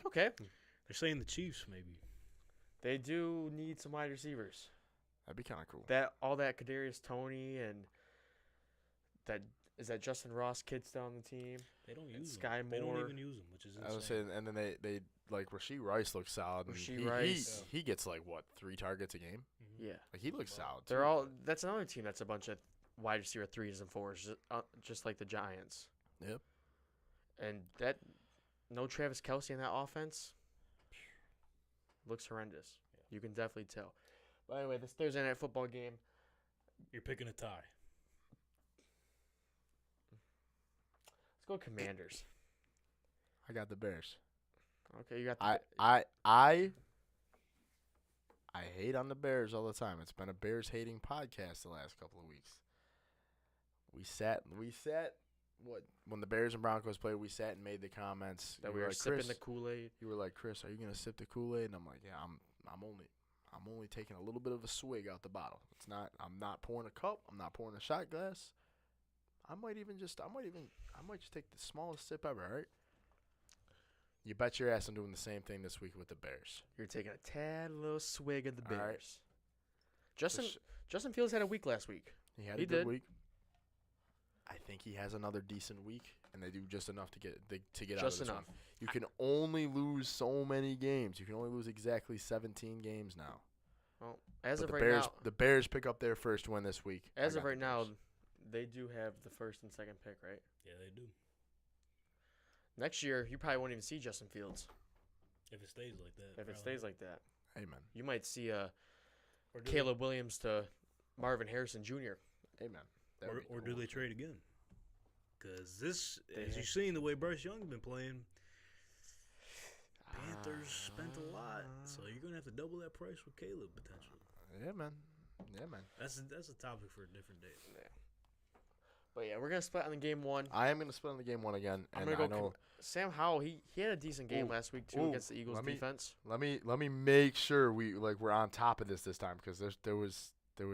Okay. They're saying the Chiefs maybe. They do need some wide receivers. That'd be kind of cool. That Kadarius Toney and that Justin Ross kid still on the team. They don't And use Sky them. They don't Moore. even use them, which is I was insane. saying, and then they like Rasheed Rice looks solid. and Rasheed he, Rice. he gets like what 3 targets a game? Mhm. Yeah. Like he looks solid. They're too. all. That's another team that's a bunch of wide receiver 3s and 4s, just like the Giants. Yep. And that no Travis Kelce in that offense looks horrendous. You can definitely tell. But anyway, this Thursday night football game. You're picking a tie. Let's go Commanders. I got the Bears. Okay, you got the. I hate on the Bears all the time. It's been a Bears hating podcast the last couple of weeks. We sat what when the Bears and Broncos played, we sat and made the comments that You we were were like, sipping Chris, the Kool-Aid. You were like, "Chris, are you gonna sip the Kool-Aid?" And I'm like, "Yeah, I'm I'm only taking a little bit of a swig out the bottle. I'm not pouring a cup. I'm not pouring a shot glass. I might just take the smallest sip ever, all right? You bet your ass I'm doing the same thing this week with the Bears. You're taking a tad little swig of the All right. Bears. Justin Fields had a week last week. He had He a good did. week. I think he has another decent week, and they do just enough to get out of Just this enough. one. You can only lose so many games. You can only lose exactly 17 games now. Well, as But of the right Bears, now, the Bears pick up their first win this week. I as got of the right now, Bears. they do have the first and second pick, right? Yeah, they do. Next year, you probably won't even see Justin Fields If it stays like that. if it probably. stays like that. Hey man, You might see Or do Caleb Williams to Marvin Harrison Jr. hey man. They, That would be or cool. do they trade again? Because this, They as have- you've seen the way Bryce Young's been playing, Panthers spent a lot, so you're gonna have to double that price with Caleb potentially. Yeah man. Yeah man. That's a topic for a different day. But yeah, we're gonna split on the game one. I am gonna split on the game one again, I'm and gonna I go. know. Sam Howell, he had a decent game Ooh, last week too ooh, against the Eagles let me- defense. Let me make sure we're on top of this time because there was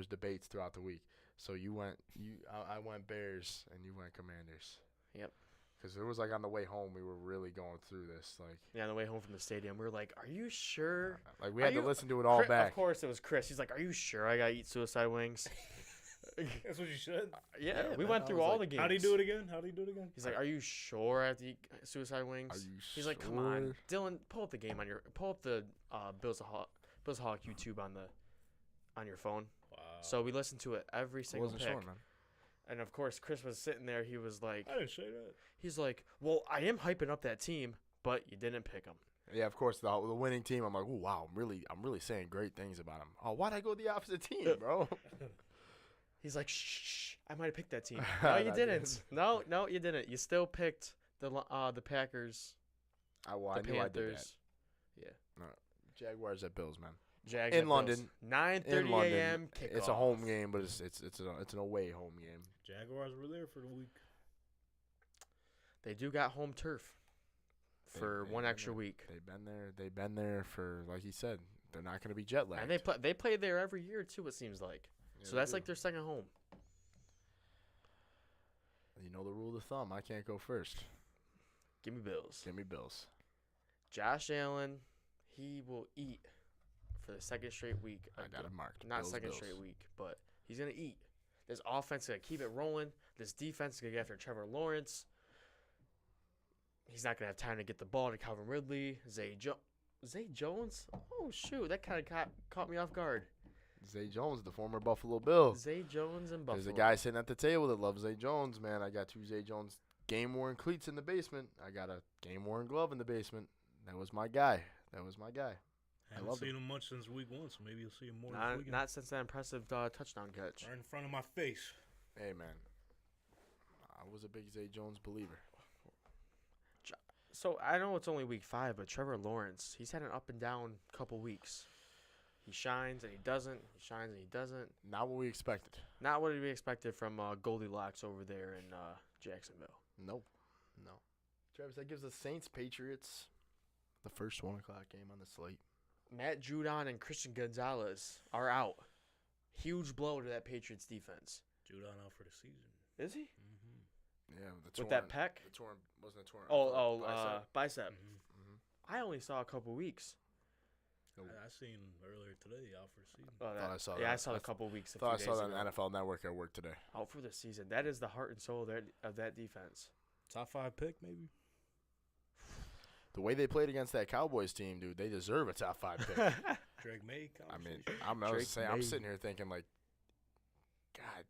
debates throughout the week. So I went Bears and you went Commanders. Yep. Because it was like on the way home we were really going through this Yeah, on the way home from the stadium, we were like, "Are you sure?" like we Are had to you- listen to it all Chris- back. Of course, it was Chris. He's like, "Are you sure I gotta eat suicide wings?" That's what you said. Yeah, Yeah, we man, went I through was all like, the games. How do you do it again? He's like, "Are you sure I have to eat suicide wings?" Are you He's like, "Come on, sure? Dylan, pull up the game pull up the BillsAholic YouTube on your phone." Wow. So we listened to it every I single wasn't pick. sure, man. And of course, Chris was sitting there. He was like, I didn't say that. he's like, "Well, I am hyping up that team, but you didn't pick them." Yeah, of course the winning team. I'm like, oh wow, I'm really saying great things about them. Oh, why'd I go the opposite team, bro? He's like, "Shh, I might have picked that team." No, No, you I didn't. No, you didn't. You still picked the Packers, I the knew I did that. Panthers, Jaguars at Bills, man. Jags In at London. Bills. In 9:30 London, a.m. kickoff. it's a home game, but it's an away home game. Jaguars were there for the week. They do got home turf for They one been extra there. week, They've been there for, like he said, they're not going to be jet lagged. and they play there every year too. It seems like. Yeah, So they that's do. like their second home. You know the rule of thumb. I can't go first. Give me Bills. Give me Bills. Josh Allen, he will eat for the second straight week. I got it marked. Not Bills, second Bills. straight week, but he's gonna eat. This offense is gonna keep it rolling. This defense is gonna get after Trevor Lawrence. He's not gonna have time to get the ball to Calvin Ridley. Zay Jones? Oh shoot, that kind of caught me off guard. Zay Jones, the former Buffalo Bill. Zay Jones and Buffalo. There's a guy sitting at the table that loves Zay Jones, man. I got 2 Zay Jones game-worn cleats in the basement. I got a game-worn glove in the basement. That was my guy. Haven't love seen him much since week 1, so maybe you'll see him more this Not, weekend. not since that impressive touchdown catch. Right in front of my face. Hey, man. I was a big Zay Jones believer. So I know it's only week 5, but Trevor Lawrence, he's had an up and down couple weeks. He shines and he doesn't. He shines and he doesn't. Not what we expected. Not what we expected from Goldilocks over there in Jacksonville. Nope. No. Travis, that gives the Saints Patriots the first 1 o'clock game on the slate. Matt Judon and Christian Gonzalez are out. Huge blow to that Patriots defense. Judon out for the season. Is he? Mm-hmm. Yeah, the With that pec? The torn wasn't a torn. Bicep. Mm-hmm. I only saw a couple weeks. I seen earlier today out for the season. Oh, Thought I saw yeah, that. I saw a couple weeks. Thought I few saw days that on ago. NFL Network at work today. Out for the season. That is the heart and soul of that defense. Top 5 pick, maybe? The way they played against that Cowboys team, dude, they deserve a top 5 pick. Drake May I mean, conversation. I'm sitting here thinking like, God.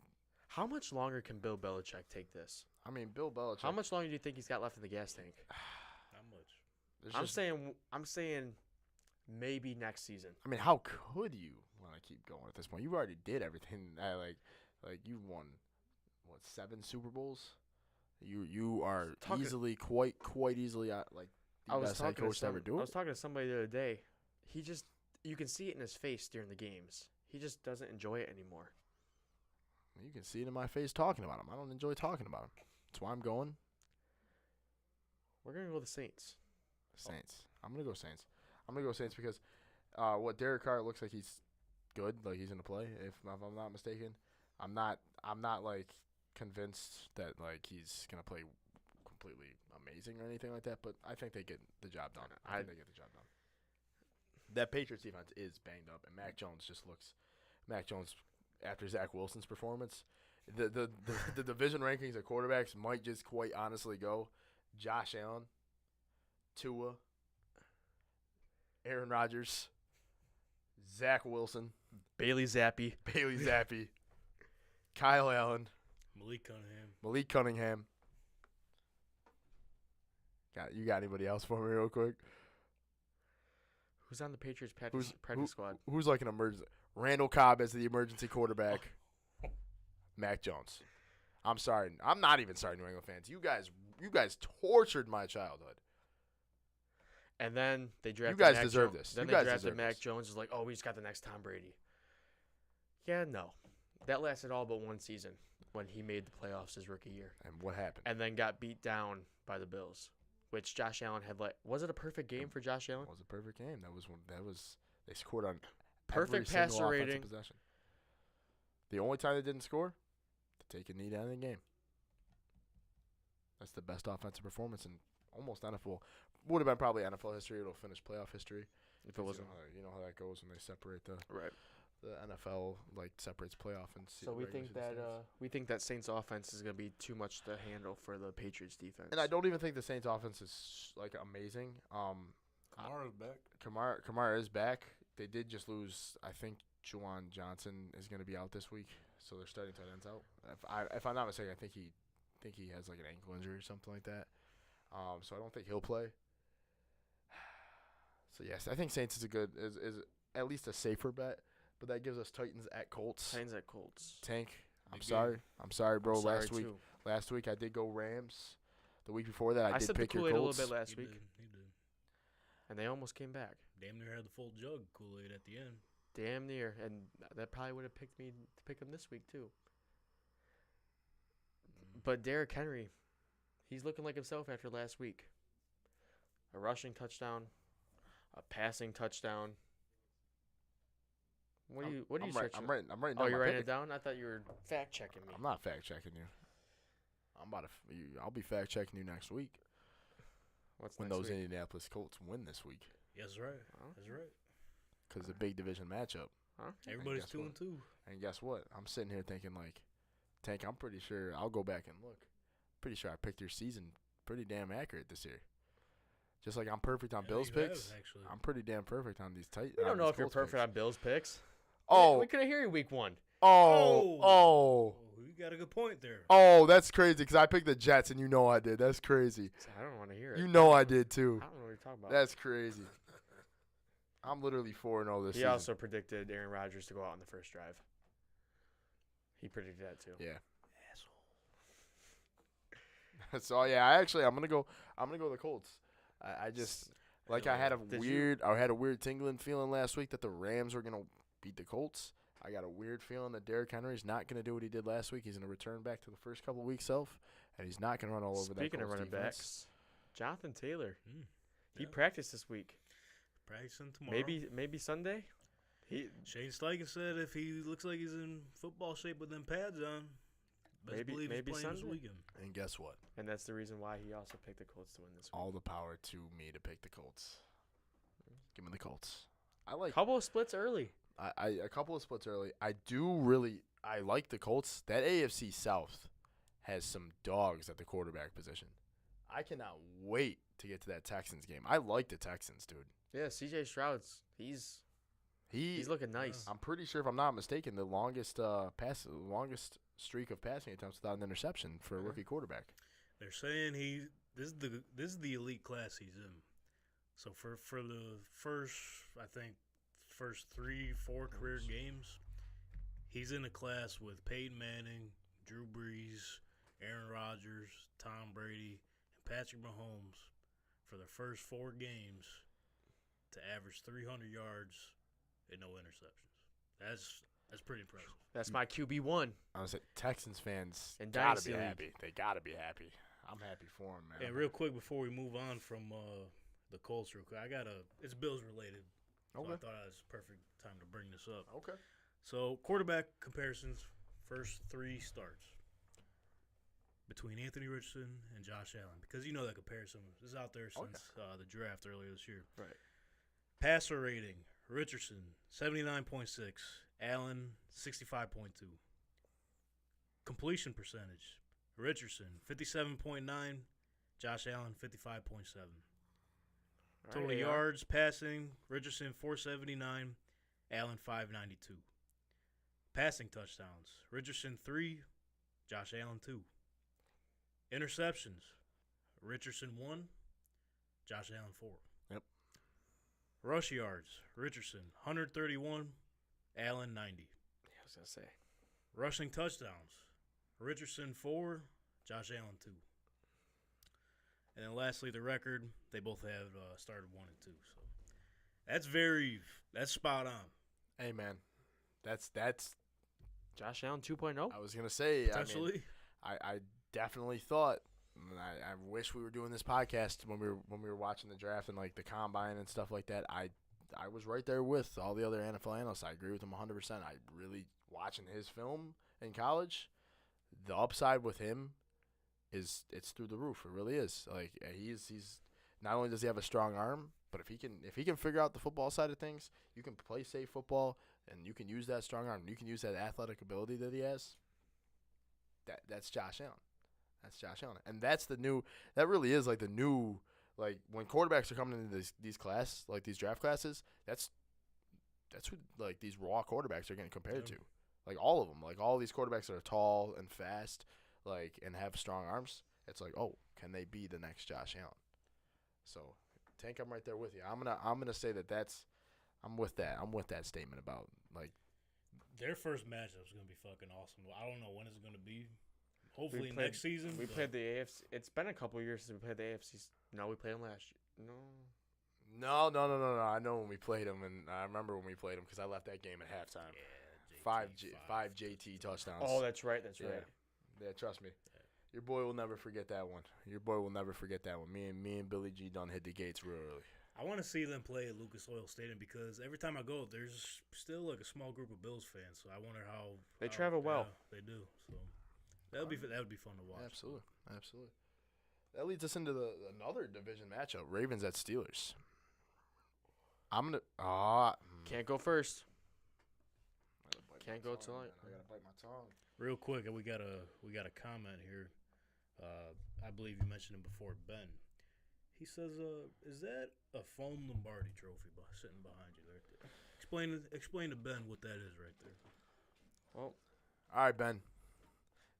How much longer can Bill Belichick take this? I mean, Bill Belichick. How much longer do you think he's got left in the gas tank? Not much. there's I'm saying maybe next season. I mean, how could you want to keep going at this point? You already did everything. Like you won, what, 7 Super Bowls? You are easily, quite easily, like the best head coach to ever do I it. was talking to somebody the other day. You can see it in his face during the games. He just doesn't enjoy it anymore. You can see it in my face talking about him. I don't enjoy talking about him. That's why I'm going We're gonna go with the Saints. Saints. I'm gonna go Saints. I'm gonna go Saints because What Derek Carr looks like he's good, like he's gonna play. If I'm not mistaken, I'm not like convinced that like he's gonna play completely amazing or anything like that. But I think they get the job done. I think they get the job done. That Patriots defense is banged up, and Mac Jones after Zach Wilson's performance, the division rankings of quarterbacks might just quite honestly go Josh Allen, Tua, Aaron Rodgers, Zach Wilson, Bailey Zappi. Kyle Allen, Malik Cunningham. You got anybody else for me real quick? Who's on the Patriots practice squad? Who's like an emergency? Randall Cobb as the emergency quarterback. Mac Jones. I'm sorry. I'm not even sorry, New England fans. You guys tortured my childhood. And then they drafted. You guys deserve this. Then you they guys drafted deserve Mac this. Jones. Is like, oh, we just got the next Tom Brady. Yeah, no, that lasted all but one season when he made the playoffs his rookie year. And what happened? And then got beat down by the Bills, which Josh Allen had. Was it a perfect game for Josh Allen? It was a perfect game. They scored on Perfect every passer single offensive rating. possession. The only time they didn't score, to take a knee down in the game. That's the best offensive performance in almost NFL. Would have been probably NFL history. It'll finish playoff history. If it wasn't, you know how that goes when they separate the NFL separates playoff and. So we think that Saints offense is gonna be too much to handle for the Patriots defense. And I don't even think the Saints offense is amazing. Kamara's back. Kamara is back. They did just lose. I think Juwan Johnson is going to be out this week, so they're starting tight ends out. If I'm not mistaken, I think he has like an ankle injury or something like that. So I don't think he'll play. So yes, I think Saints is is at least a safer bet, but that gives us Titans at Colts. Tank. I'm sorry, bro. Last week I did go Rams. The week before that I did pick your Colts. A little bit last week. He did. And they almost came back. Damn near had the full jug Kool-Aid at the end. Damn near, and that probably would have picked me to pick him this week too. But Derrick Henry, he's looking like himself after last week. A rushing touchdown, a passing touchdown. What are you searching? I'm writing down Oh, you're my writing pick. it down? I thought you were fact checking me. I'm not fact checking you. I'll be fact checking you next week. What's when next those week? Indianapolis Colts win this week. That's right. Oh. That's right. Because it's a big division matchup. Huh? Everybody's guess what? 2-2. And guess what? I'm sitting here thinking Tank, I'm pretty sure I'll go back and look. Pretty sure I picked your season pretty damn accurate this year. Just like I'm perfect on Bills you have, picks. actually. I'm pretty damn perfect on these Titans. We don't know if you're perfect on Bills picks. Oh. We couldn't hear you week one. Oh, you got a good point there. Oh, that's crazy because I picked the Jets and you know I did. That's crazy. I don't want to hear it. You know I did too. I don't know what you're talking about. That's crazy. I'm literally 4-0 this He season. also predicted Aaron Rodgers to go out on the first drive. He predicted that too. Yeah. So yeah, I'm gonna go the Colts. I just I had a weird tingling feeling last week that the Rams were gonna beat the Colts. I got a weird feeling that Derrick Henry's not gonna do what he did last week. He's gonna return back to the first couple weeks self, and he's not gonna run all over that. Speaking of Colts running defense. backs, Jonathan Taylor, he Yeah. practiced this week. Practicing tomorrow. Maybe Sunday. Shane Steichen said if he looks like he's in football shape with them pads on, best believe he's playing Sunday. this weekend. And guess what? And that's the reason why he also picked the Colts to win this week. All the power to me to pick the Colts. Give me the Colts. I like Couple of splits early. a couple of splits early. I like the Colts. That AFC South has some dogs at the quarterback position. I cannot wait to get to that Texans game. I like the Texans, dude. Yeah, CJ Stroud's he's looking nice. I'm pretty sure, if I'm not mistaken, the longest streak of passing attempts without an interception for a rookie quarterback. They're saying this is the elite class he's in. So for the first 3-4 career games, he's in a class with Peyton Manning, Drew Brees, Aaron Rodgers, Tom Brady, and Patrick Mahomes for the first 4 games to average 300 yards and no interceptions. That's pretty impressive. That's my QB1. I was like, Texans fans And gotta Dynasty be League. happy. They gotta be happy. I'm happy for them, man. And real quick before we move on from the Colts, real quick, it's Bills related. So Okay. I thought it was a perfect time to bring this up. Okay. So quarterback comparisons, first 3 starts between Anthony Richardson and Josh Allen, because you know that comparison is out there since the draft earlier this year. Right. Passer rating, Richardson 79.6, Allen 65.2. Completion percentage, Richardson 57.9, Josh Allen 55.7. Total yards passing, Richardson 479, Allen 592. Passing touchdowns, Richardson 3, Josh Allen 2. Interceptions, Richardson 1, Josh Allen 4. Yep. Rush yards, Richardson 131, Allen 90. I was gonna say. Rushing touchdowns, Richardson 4, Josh Allen 2. And then lastly, the record, they both have started 1 and 2. So that's spot on. Hey, man. That's Josh Allen 2.0. I was going to say, Potentially. I definitely thought, and I wish we were doing this podcast when we were watching the draft and like the combine and stuff like that. I was right there with all the other NFL analysts. I agree with them 100%. I really, watching his film in college, the upside with him it's through the roof. It really is. Like he's not only does he have a strong arm, but if he can figure out the football side of things, you can play safe football and you can use that strong arm. You can use that athletic ability that he has. That's Josh Allen. That's Josh Allen. And that really is like the new, like when quarterbacks are coming into these draft classes, that's who like these raw quarterbacks are getting compared to. Like all of them, like all these quarterbacks that are tall and fast, like and have strong arms. It's like, oh, can they be the next Josh Allen? So, Tank, I'm right there with you. I'm gonna say I'm with that. I'm with that statement about like their first matchup is gonna be fucking awesome. I don't know when it's gonna be. Hopefully played, next season. We played the AFC. It's been a couple years since we played the AFC. No, we played them last year. No. No. I know when we played him, and I remember when we played him because I left that game at halftime. Yeah, five JT touchdowns. Oh, that's right. That's Yeah. right. Yeah, trust me. Your boy will never forget that one. Me and Billy G done hit the gates real early. I want to see them play at Lucas Oil Stadium because every time I go, there's still like a small group of Bills fans. So I wonder how They travel well. They do. So that would be fun to watch. Absolutely. That leads us into another division matchup: Ravens at Steelers. I'm gonna Can't go first. Can't go till I gotta bite my tongue. Real quick, we got a comment here. I believe you mentioned him before, Ben. He says, "Is that a foam Lombardi trophy sitting behind you right there?" Explain to Ben what that is right there. Well, all right, Ben.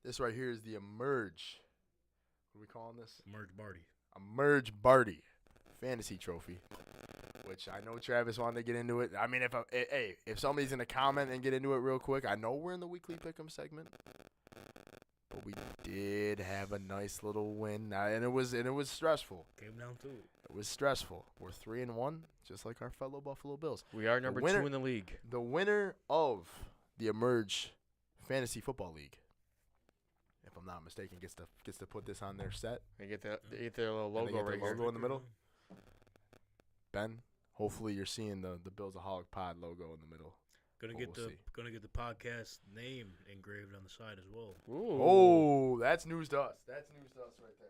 This right here is the Emerge. What are we calling this? Emerge Barty fantasy trophy. Which I know Travis wanted to get into it. I mean, if somebody's gonna comment and get into it real quick, I know we're in the weekly pick'em segment, but we did have a nice little win, and it was stressful. Came down to it. It was stressful. We're 3-1, just like our fellow Buffalo Bills. we are number 2 in the league. The winner of the Emerge Fantasy Football League, if I'm not mistaken, gets to put this on their set. They get their little And they logo get their right here. logo in the middle. Ben, hopefully you're seeing the BillsAholic logo in the middle. Gonna We'll get the podcast name engraved on the side as well. Ooh. Oh, that's news to us. That's news to us right there.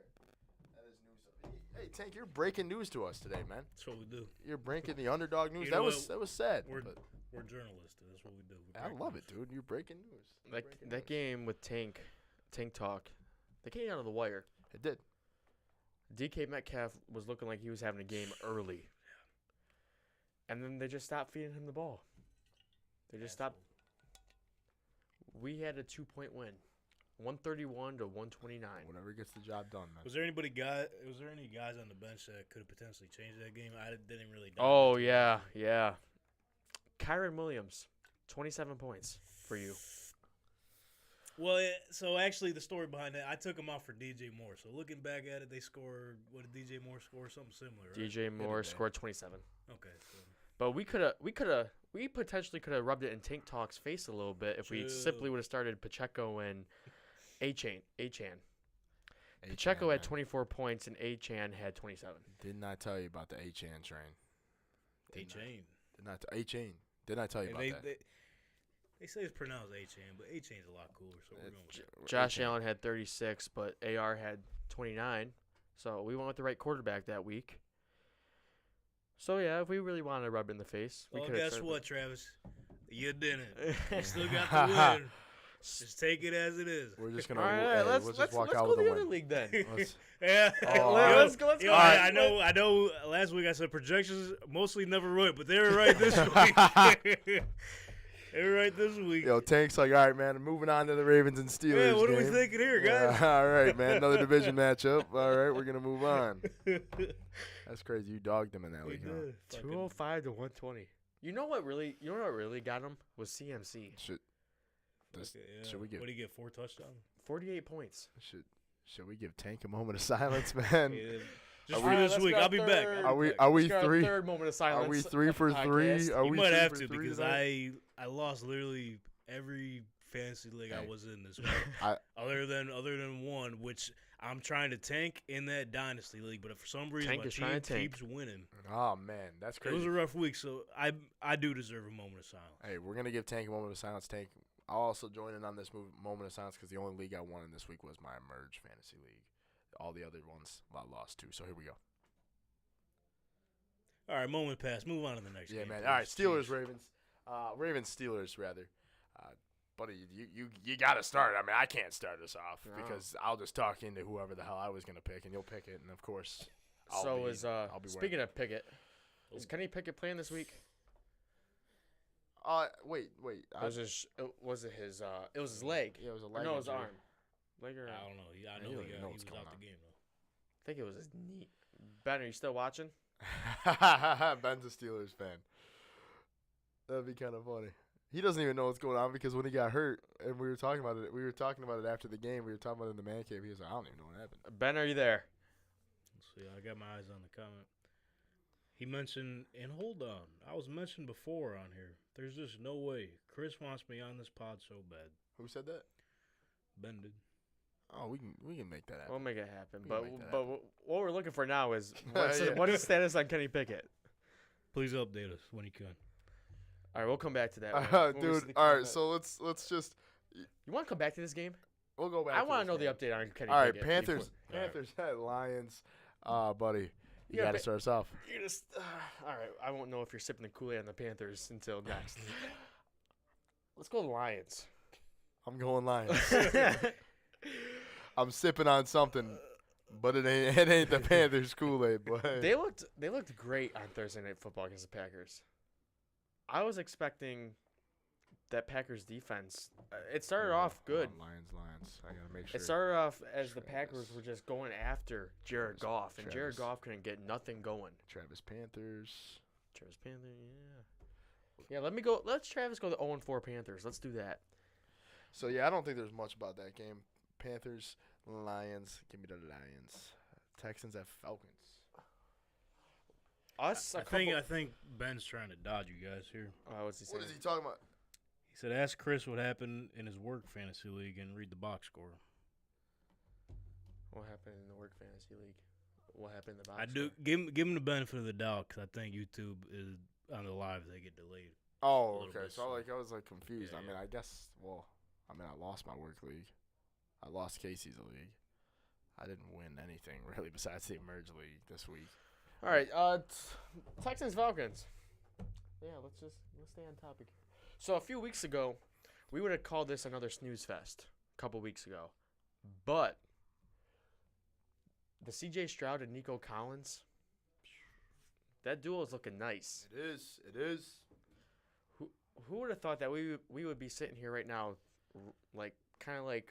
That is news to us. Hey, Tank, you're breaking news to us today, man. That's what we do. You're breaking the underdog news. You know That was sad. We're but journalists. That's what we do. We I break love news. it, dude. You're breaking news. That game with Tank Talk, they came out of the wire. It did. DK Metcalf was looking like he was having a game early. And then they just stopped feeding him the ball. They just stopped. We had a 2-point win, 131 to 129. Whatever gets the job done, man. Was there any guys on the bench that could have potentially changed that game? I didn't really. Oh yeah. Kyron Williams, 27 points for you. Well, so actually, the story behind that, I took him off for DJ Moore. So looking back at it, they scored. What did DJ Moore score? Something similar. Right? DJ Moore scored 27. Okay. So. But we potentially could have rubbed it in Tank Talk's face a little bit if we simply would have started Pacheco and Achan. Pacheco had 24 points and Achan had 27. Didn't I tell you about the Achan train? Achan. Not A-Chain. Didn't I tell you And about that? they say it's pronounced A-Chain, but A-Chain's a lot cooler, so we're going with that. Josh A-Chain. Allen had 36, but AR had 29. So we went with the right quarterback that week. So, yeah, if we really wanted to rub it in the face, we Well, could have. guess what, Travis? You didn't. You still got the win. Just take it as it is. We're just All gonna. right, we'll let's just walk go out to with the a other win. league then. Let's- Yeah. Oh, let's go. Yo, All right. I know. Last week I said projections mostly never right, but they were right this week. They were right this week. Yo, Tank's like, all right, man. Moving on to the Ravens and Steelers. Yeah, what are we game. thinking here, guys? All right, man. Another division matchup. All right, we're gonna move on. That's crazy. You dogged them in that We league. Huh? did. Fucking- 205 to 120. You know what really got him was CMC. Should Okay, yeah. should we give What do you get? 4 touchdowns? 48 points. should we give Tank a moment of silence, man? Yeah. Just Are for we- this let's week, go I'll be back. third. Are we back. are we Let's go three? third moment of silence. Are we 3 of for the 3? podcast. Are You we might 3 have for to 3 because tonight? I lost literally every fantasy league I Hey. was in this week. I- other than one, which I'm trying to tank in that dynasty league, but for some reason Tank my is trying team to tank. keeps winning. Oh man, that's It was crazy. a rough week, so I do deserve a moment of silence. Hey, we're gonna give Tank a moment of silence. Tank, I'll also join in on this moment of silence because the only league I won in this week was my Emerge Fantasy League. All the other ones I lost to. So here we go. All right, moment passed. Move on to the next Yeah, game. man. please. All right, Steelers, Jeez. Ravens. Ravens, Steelers, rather. Buddy, you got to start. I mean, I can't start us off No. because I'll just talk into whoever the hell I was gonna pick, and you'll pick it, and of course, I'll So be, is I'll be speaking of Pickett, is Kenny Pickett playing this week? Wait. Was it his leg? Yeah, it was a Or leg no, his injury. arm. Leg or I don't know. I You know don't he even know was what's out going the on. game though. I think it was his knee. Ben, are you still watching? Ben's a Steelers fan. That'd be kind of funny. He doesn't even know what's going on because when he got hurt and we were talking about it after the game. We were talking about it in the man cave. He was like, I don't even know what happened. Ben, are you there? Let's see. I got my eyes on the comment. He mentioned, and hold on, I was mentioned before on here. There's just no way. Chris wants me on this pod so bad. Who said that? Ben did. Oh, we can make that happen. We'll make it happen. We But can make that but what we're looking for now is what's Yeah. what is the status on Kenny Pickett? Please update us when you can. All right, we'll come back to that. when we see Dude, the all right. comment. So let's just You want to come back to this game? we'll go back. I want to know the update on Kenny All right, Pickett. Panthers. before- All right. Panthers at Lions. Buddy, you Yeah, got to but- start us off. You're just, all right, I won't know if you're sipping the Kool-Aid on the Panthers until next. Let's go Lions. I'm going Lions. I'm sipping on something, but it ain't the Panthers Kool-Aid, boy. They looked great on Thursday Night Football against the Packers. I was expecting that Packers defense. It started off good. Lions. I gotta make sure. It started off as the Travis. Packers were just going after Jared Goff, and Jared Travis. Goff couldn't get nothing going. Travis Panthers. Travis Panther, yeah. Yeah, let's Travis go to 0-4 Panthers. Let's do that. So yeah, I don't think there's much about that game. Panthers, Lions. Give me the Lions. Texans at Falcons. Us, I think Ben's trying to dodge you guys here. What's he saying? What is he talking about? He said, ask Chris what happened in his work fantasy league and read the box score. What happened in the work fantasy league? What happened in the box? I do give him the benefit of the doubt because I think YouTube is on the live. They get delayed. Oh, little okay. bit, So I was confused. Yeah, I mean, I guess. Well, I mean, I lost my work league. I lost Casey's league. I didn't win anything really besides the Emerge League this week. All right, Texans Falcons. Yeah, let's stay on topic. So a few weeks ago, we would have called this another snooze fest. A couple weeks ago, but the C.J. Stroud and Nico Collins, that duo is looking nice. It is. Who would have thought that we would be sitting here right now, kind of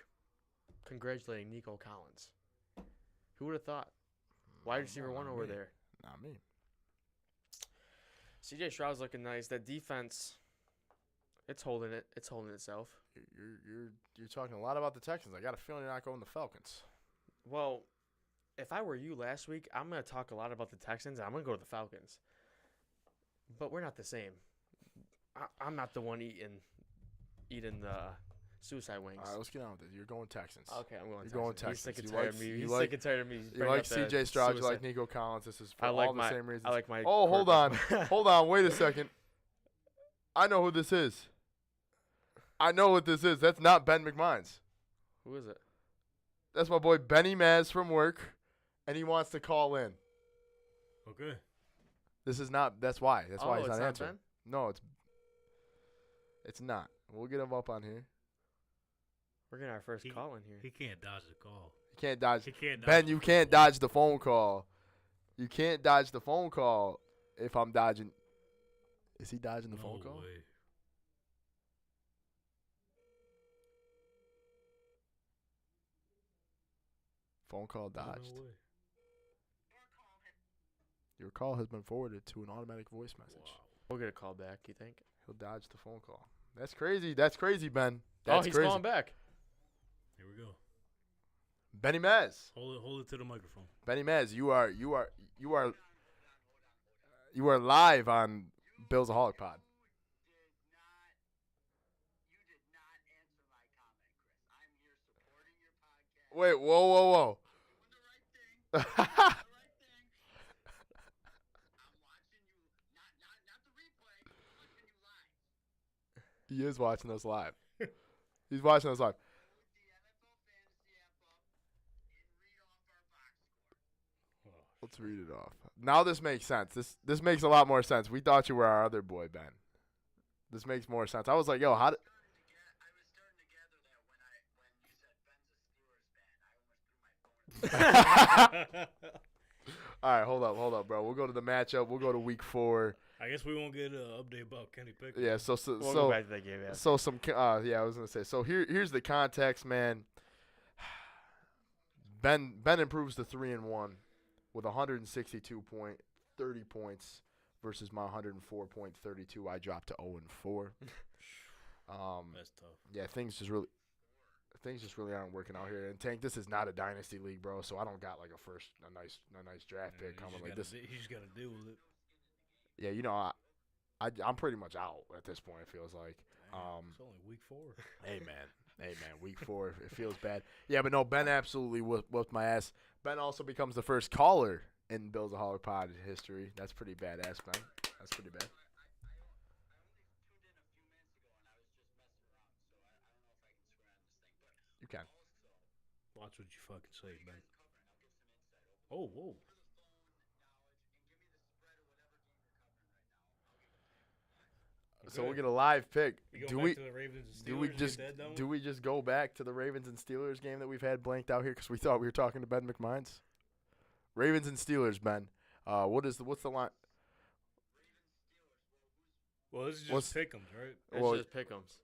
congratulating Nico Collins? Who would have thought? Wide receiver one over there. Not me. C.J. Stroud's looking nice. That defense, it's holding it. It's holding itself. You're talking a lot about the Texans. I got a feeling you're not going the Falcons. Well, if I were you last week, I'm going to talk a lot about the Texans, and I'm going to go to the Falcons. But we're not the same. I'm not the one eating the suicide wings. All right, let's get on with it. You're going Texans. Okay, I'm going You're Texans. going He's Texans. sick and You tired like- of me. you He's like- sick and tired of me. You bringing like up that C.J. Stroud. You suicide. like Nico Collins. This is for I like all the same reasons. I like my. Oh, hold on. quarterback. Hold on. Wait a second. I know who this is. I know what this is. That's not Ben McMines. Who is it? That's my boy Benny Maz from work, and he wants to call in. Okay. This is not. That's why. That's why he's it's not not answering. Ben? No, it's not. We'll get him up on here. We're getting our first call in here. He can't dodge the call. You can't dodge. He can't dodge Ben, the you phone can't call. dodge the phone call. You can't dodge the phone call if I'm dodging. Is he dodging the No phone call? way. Phone call No dodged. way. Your call has been forwarded to an automatic voice message. Wow. We'll get a call back, you think? He'll dodge the phone call. That's crazy. That's crazy, Ben. That's he's crazy. calling back. Here we go. Benny Maz. Hold it to the microphone. Benny Maz, you are live on BillsAholic Pod. Wait, whoa. He is watching us live. He's watching us live. Let's read it off. Now this makes sense. This makes a lot more sense. We thought you were our other boy, Ben. This makes more sense. I was like, yo, how did... All right, hold up, bro. We'll go to the matchup. We'll go to week 4. I guess we won't get an update about Kenny Pickett. Yeah, so We'll go back to that game, yeah. So I was gonna say. So here's the context, man. Ben improves to 3-1 with 162.30 points versus my 104.32. I dropped to 0-4. That's tough. Yeah, things just really aren't working out here. And Tank, this is not a dynasty league, bro. So I don't got like a nice draft pick coming like this. He just got to deal with it. Yeah, you know, I'm pretty much out at this point. It feels like. It's only week 4. Hey man, week 4. It feels bad. Yeah, but no, Ben absolutely whooped my ass. Ben also becomes the first caller in BillsAholic Pod history. That's pretty badass, Ben. That's pretty bad. You can. Watch what you fucking say, Ben. Oh, whoa. So we'll get a live pick. Do we to the Ravens and Steelers, do we just go back to the Ravens and Steelers game that we've had blanked out here because we thought we were talking to Ben McMines? Ravens and Steelers, Ben. What's the line? Well, this is just pick'ems, right? It's just pick'ems.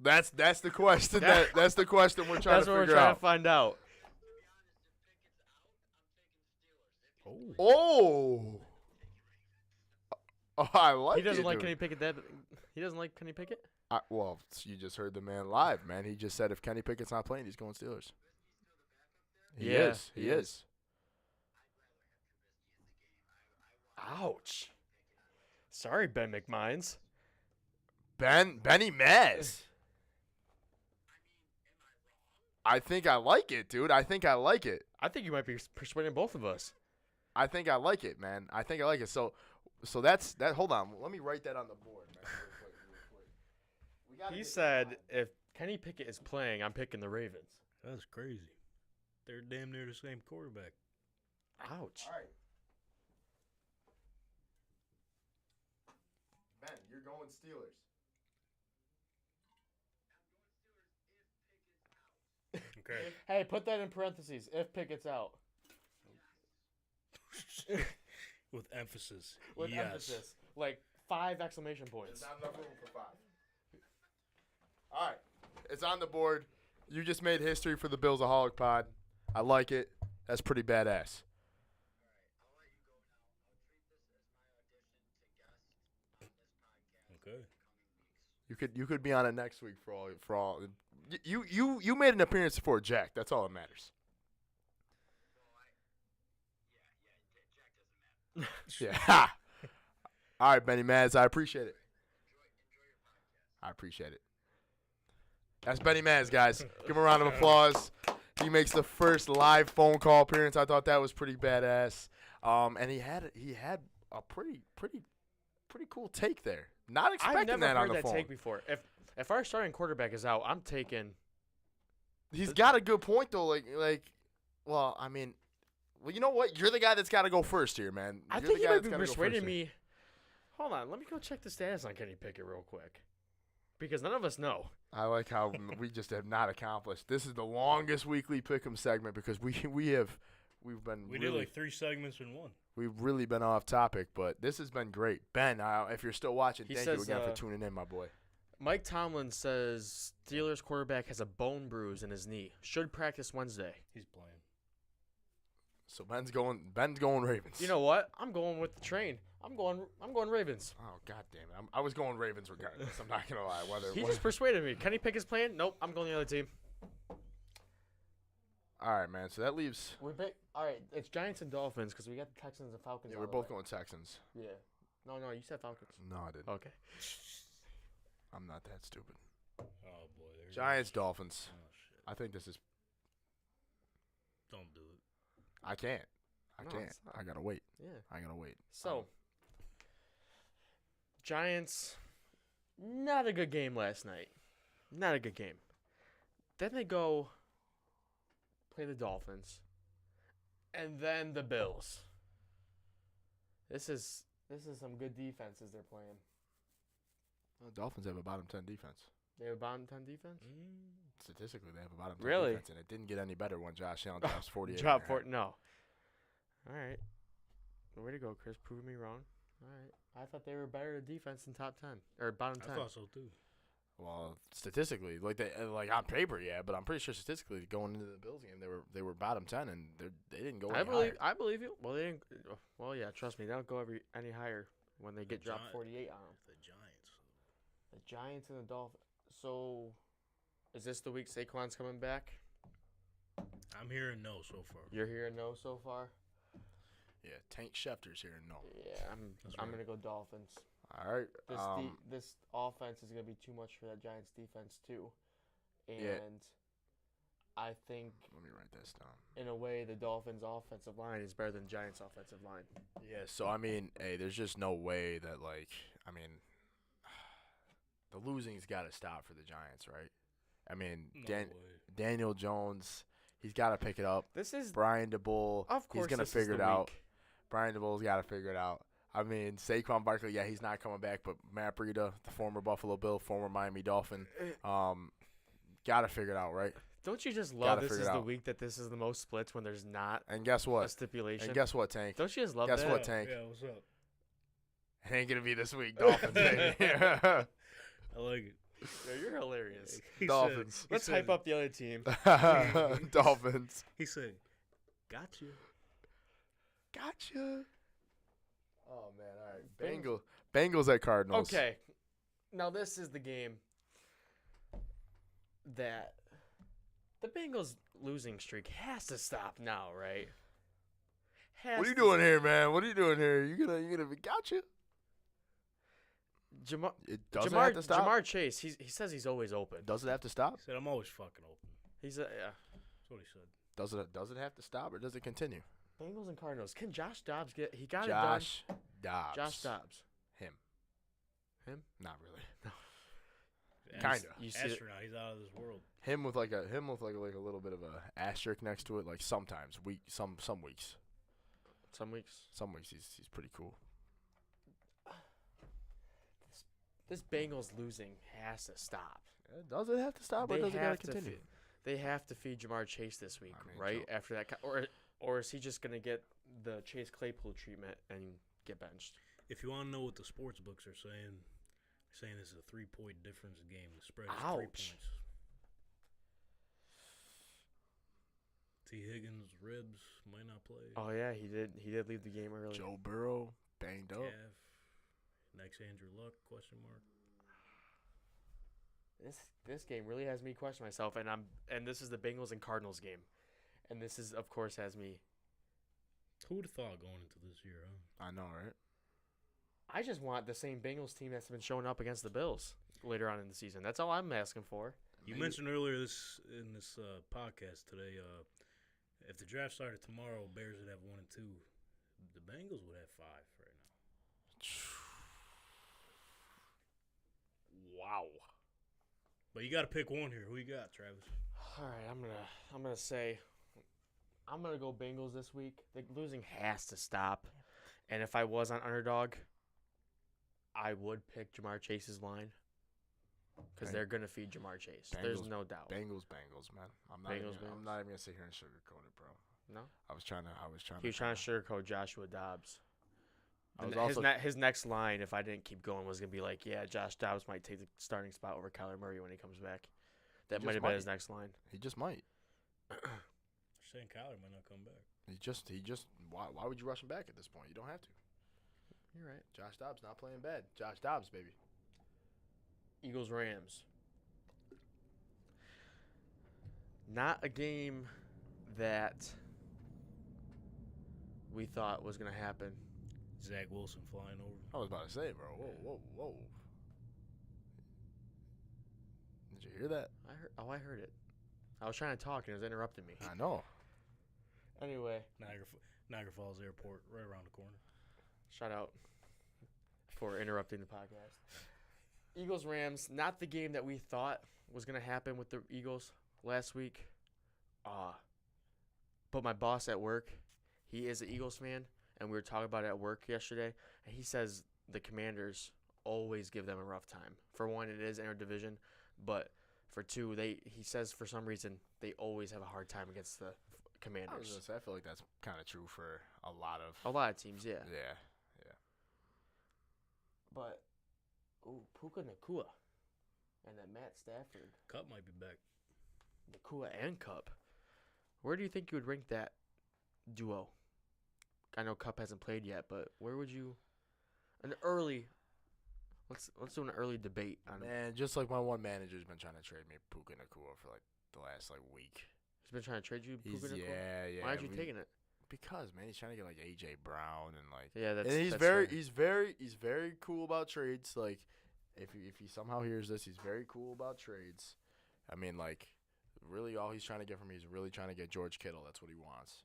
That's the question. That's the question we're trying to figure out. That's what we're trying to find out. Oh, I like it. He doesn't like dude. Kenny Pickett. He doesn't like Kenny Pickett? Well, you just heard the man live, man. He just said if Kenny Pickett's not playing, he's going Steelers. He is. Ouch. Sorry, Ben McMines. Benny Maz. I think I like it, dude. I think I like it. I think you might be persuading both of us. I think I like it, man. I think I like it. So that's that. Hold on. Let me write that on the board, man. Real quick. He said if Kenny Pickett is playing, I'm picking the Ravens. That's crazy. They're damn near the same quarterback. Ouch. All right. Ben, you're going Steelers. Okay. Hey, put that in parentheses. If Pickett's out. With emphasis. With yes. emphasis. Like 5 exclamation points. There's not enough room for 5. All right. It's on the board. You just made history for the BillsAholic Pod. I like it. That's pretty badass. Okay. You could be on it next week for all. You made an appearance before Jack. That's all that matters. Yeah. All right, Benny Maz. I appreciate it. That's Benny Maz, guys. Give him a round of applause. He makes the first live phone call appearance. I thought that was pretty badass. And he had a pretty pretty cool take there. Not expecting I've never that on heard the that phone. take before. If our starting quarterback is out, I'm taking. He's got a good point though. Well, I mean, you know what? You're the guy that's got to go first here, man. I You're think the he guy might that's be gotta go persuading first here. me. Hold on, let me go check the status on Kenny Pickett real quick, because none of us know. I like how we just have not accomplished. This is the longest weekly pick'em segment because we've been We really, did like 3 segments in one. we've really been off topic, but this has been great. Ben, if you're still watching, He thank you says, again for tuning in, my boy. Mike Tomlin says Steelers quarterback has a bone bruise in his knee. Should practice Wednesday. He's playing. So Ben's going Ravens. You know what? I'm going with the train. I'm going Ravens. Oh God damn it! I was going Ravens regardless. I'm not gonna lie. He just persuaded me. Kenny Pickett's playing? Nope. I'm going the other team. All right, man. So that leaves. All right. It's Giants and Dolphins because we got the Texans and Falcons. Yeah, we're both going Texans. Yeah. No, you said Falcons. No, I didn't. Okay. I'm not that stupid. Oh boy. There he Giants, goes. Dolphins. Oh shit. I think this is. Don't do it. I can't. No, I can't. it's not. I gotta wait. Yeah. I gotta wait. So, Giants, not a good game last night. Not a good game. Then they go play the Dolphins, and then the Bills. This is some good defenses they're playing. The Dolphins have a bottom 10 defense. They have a bottom 10 defense? Statistically, they have a bottom 10 Really? defense, and it didn't get any better when Josh Allen drops 48. Drop for no. All right. Way to go, Chris. Proving me wrong. All right. I thought they were better defense than top 10 or bottom 10. I thought so too. Well, statistically, like on paper, yeah, but I'm pretty sure statistically going into the Bills game, they were bottom 10, and they didn't go any higher. I believe you. Well, they didn't. Well, yeah. Trust me, they don't go any higher when they get dropped Gi- 48 on them. The Giants. The Giants and the Dolphins. So, is this the week Saquon's coming back? I'm hearing no so far. You're hearing no so far. Yeah, Tank Schefter's here. No. Yeah, That's I'm right. gonna go Dolphins. All right. This offense is gonna be too much for that Giants defense too, and Yeah. I think Let me write this down. in a way the Dolphins' offensive line is better than Giants' offensive line. Yeah. So I mean, hey, there's just no way that the losing's got to stop for the Giants, right? I mean, No way. Daniel Jones, he's got to pick it up. This is Brian DeBull, of course he's gonna this is figure the it out. week. Brian DeBull's got to figure it out. I mean, Saquon Barkley, yeah, he's not coming back, but Matt Breida, the former Buffalo Bill, former Miami Dolphin, got to figure it out, right? Don't you just Gotta love this figure is it the out. week that this is the most splits when there's not And guess a what? stipulation? And guess what, Tank? Don't you just love Guess that? what, Tank? Yeah, what's up? It ain't gonna be this week, Dolphins, baby. I like it. Yo, you're hilarious. He Dolphins. Said, he Let's said, hype up the other team. Dolphins. He said, "Gotcha." Gotcha. Oh man, all right. Bengals at Cardinals. Okay, now this is the game that the Bengals losing streak has to stop now, right? What are you doing here, man? What are you doing here? You gonna be gotcha? It doesn't have to stop. Jamar Chase, he says he's always open. Does it have to stop? He said, "I'm always fucking open." He's yeah. That's what he said. Does it have to stop or does it continue? Bengals and Cardinals. Can Josh Dobbs get? He got Josh it Dobbs. done. Josh Dobbs. Him. Him? Not really. As- Kinda. You see it? Astronaut. He's out of this world. Him with like a little bit of a asterisk next to it. Like sometimes some weeks. Some weeks. Some weeks he's pretty cool. This Bengals losing has to stop. Does it have to stop or does it gotta continue? They have to feed Jamar Chase this week, I mean, right? Joe. After that, or is he just gonna get the Chase Claypool treatment and get benched? If you want to know what the sports books are saying, they're saying this is a 3-point difference game. The spread is 3 Ouch. points. T. Higgins' ribs might not play. Oh yeah, he did. He did leave the game early. Joe Burrow banged up. Calf. Next Andrew Luck? Question mark. This game really has me question myself, and this is the Bengals and Cardinals game, and this is of course has me. Who would have thought going into this year? Huh? I know, right? I just want the same Bengals team that's been showing up against the Bills later on in the season. That's all I'm asking for. You mentioned earlier in this podcast today, if the draft started tomorrow, Bears would have 1 and 2. The Bengals would have 5 right now. Wow. But you got to pick one here. Who you got, Travis? All right, I'm gonna say I'm gonna go Bengals this week. The losing has to stop, and if I was on underdog, I would pick Jamar Chase's line because they're gonna feed Jamar Chase. There's no doubt. Bengals, man. I'm not even gonna sit here and sugarcoat it, bro. No, I was trying to. he was trying to sugarcoat Joshua Dobbs. I was His next line, if I didn't keep going, was gonna be like, "Yeah, Josh Dobbs might take the starting spot over Kyler Murray when he comes back." That might have been his next line. He just might. Saying Kyler might not come back. He just. Why would you rush him back at this point? You don't have to. You're right. Josh Dobbs not playing bad. Josh Dobbs, baby. Eagles Rams. Not a game that we thought was gonna happen. Zach Wilson flying over. I was about to say, bro. Whoa. Did you hear that? I heard it. I was trying to talk and it was interrupting me. I know. Anyway, Niagara Falls Airport, right around the corner. shout out for interrupting the podcast. Eagles Rams, not the game that we thought was gonna happen with the Eagles last week. But my boss at work, he is an Eagles fan, and we were talking about it at work yesterday, and he says the Commanders always give them a rough time. For one, it is interdivision, but for two, he says for some reason they always have a hard time against the Commanders. I was gonna say, I feel like that's kind of true for a lot of teams, yeah. Yeah. But Puka Nakua and that Matt Stafford. Cup might be back. Nakua and Cup. Where do you think you would rank that duo? I know Cup hasn't played yet, but where would you let's do an early debate on it. Man, just like my one manager's been trying to trade me Puka Nakua for like the last week. He's been trying to trade you Puka Nakua? Yeah. Why aren't you taking it? Because, man, he's trying to get like AJ Brown and like he's he's very cool about trades. Like if he somehow hears this, he's very cool about trades. I mean, like really all he's trying to get from me is really trying to get George Kittle. That's what he wants.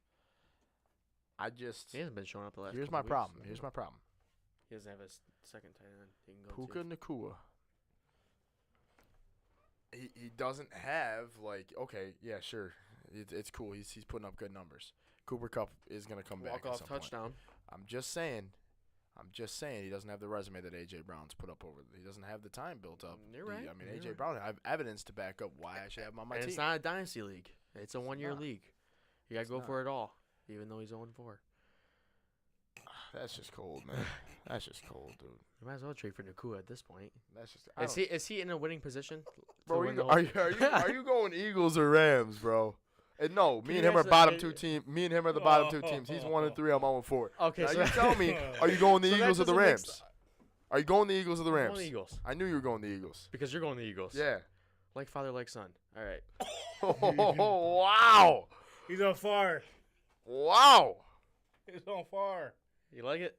He hasn't been showing up the last Here's couple my weeks. problem. Here's my problem. He doesn't have a second tight end he can go Puka to. Nakua. He doesn't have like yeah, sure. It's cool. He's putting up good numbers. Cooper Kupp is gonna come back. Walk-off at some touchdown. Point. I'm just saying he doesn't have the resume that AJ Brown's put up over. He doesn't have the time built up. You're right. I mean, AJ Brown. I have evidence to back up why I should have him on my team. It's not a dynasty league. It's a one-year league. You gotta go for it all, even though he's 0-4. That's just cold, man. That's just cold, dude. You might as well trade for Nakua at this point. That's just. Is he in a winning position? Bro, are you going Eagles or Rams, bro? And no, me and him are the bottom two teams. He's 1-3. I'm 0-4. Okay, now so you tell me, are you going the Eagles or the Rams? Are you going the Eagles or the I'm Rams? going the Eagles. I knew you were going the Eagles. Because you're going the Eagles. Yeah. Like father, like son. All right. Oh, wow. He's on fire. Wow. He's on fire. You like it?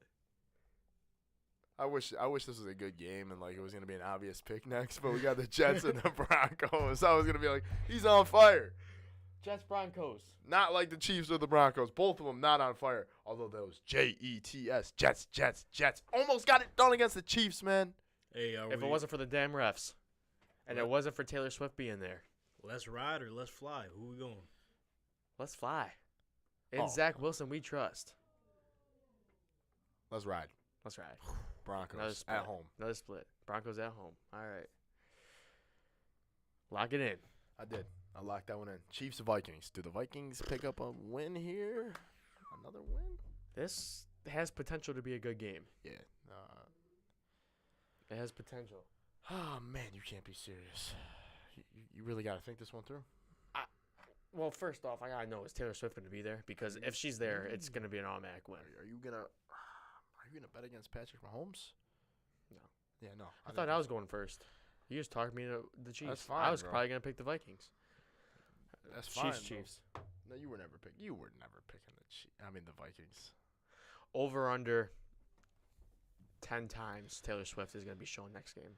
I wish this was a good game and like it was gonna be an obvious pick next, but we got the Jets and the Broncos. I was gonna be like, he's on fire. Jets, Broncos. Not like the Chiefs or the Broncos. Both of them not on fire. Although those Jets, Jets. Almost got it done against the Chiefs, man. Hey, if it wasn't for the damn refs, and it wasn't for Taylor Swift being there. Let's ride or let's fly. Who we going? Let's fly. In Zach Wilson, we trust. Let's ride. Let's ride. Broncos at home. Another split. Broncos at home. All right. Lock it in. I did. I locked that one in. Chiefs, Vikings. Do the Vikings pick up a win here? Another win? This has potential to be a good game. Yeah. It has potential. Oh, man, you can't be serious. You really got to think this one through? Well, first off, I got to know, is Taylor Swift going to be there? Because if she's there, it's going to be an automatic win. Are you gonna bet against Patrick Mahomes? No. Yeah, no. I thought I was going first. You just talked me into the Chiefs. That's fine, I was bro. probably going to pick the Vikings. That's fine. Chiefs. No, you were never picking the Chiefs. I mean the Vikings. Over under 10 times Taylor Swift is going to be shown next game.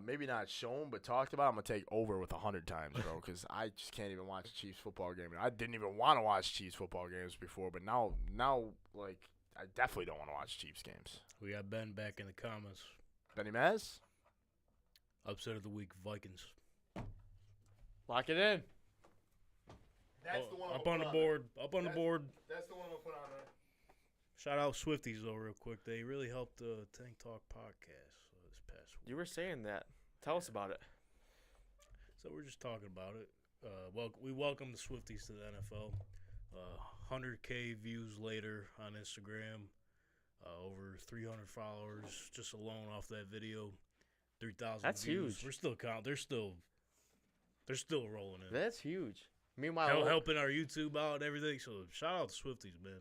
Maybe not shown, but talked about. I'm gonna take over with 100 times, bro, because I just can't even watch a Chiefs football game. I didn't even want to watch Chiefs football games before, but now, like, I definitely don't want to watch Chiefs games. We got Ben back in the comments. Benny Maz? Upset of the week, Vikings. Lock it in. That's the one up on the board. Up on the board. That's the one we'll put on there. Shout out Swifties though, real quick. They really helped the Tank Talk podcast this past week. You were saying that. Tell us about it. So we're just talking about it. We welcome the Swifties to the NFL. 100K views later on Instagram. Over 300 followers just alone off that video. 3,000 That's views. huge. We're still counting. They're still rolling in. That's huge. Meanwhile, Helping our YouTube out and everything. So shout out to Swifties, man.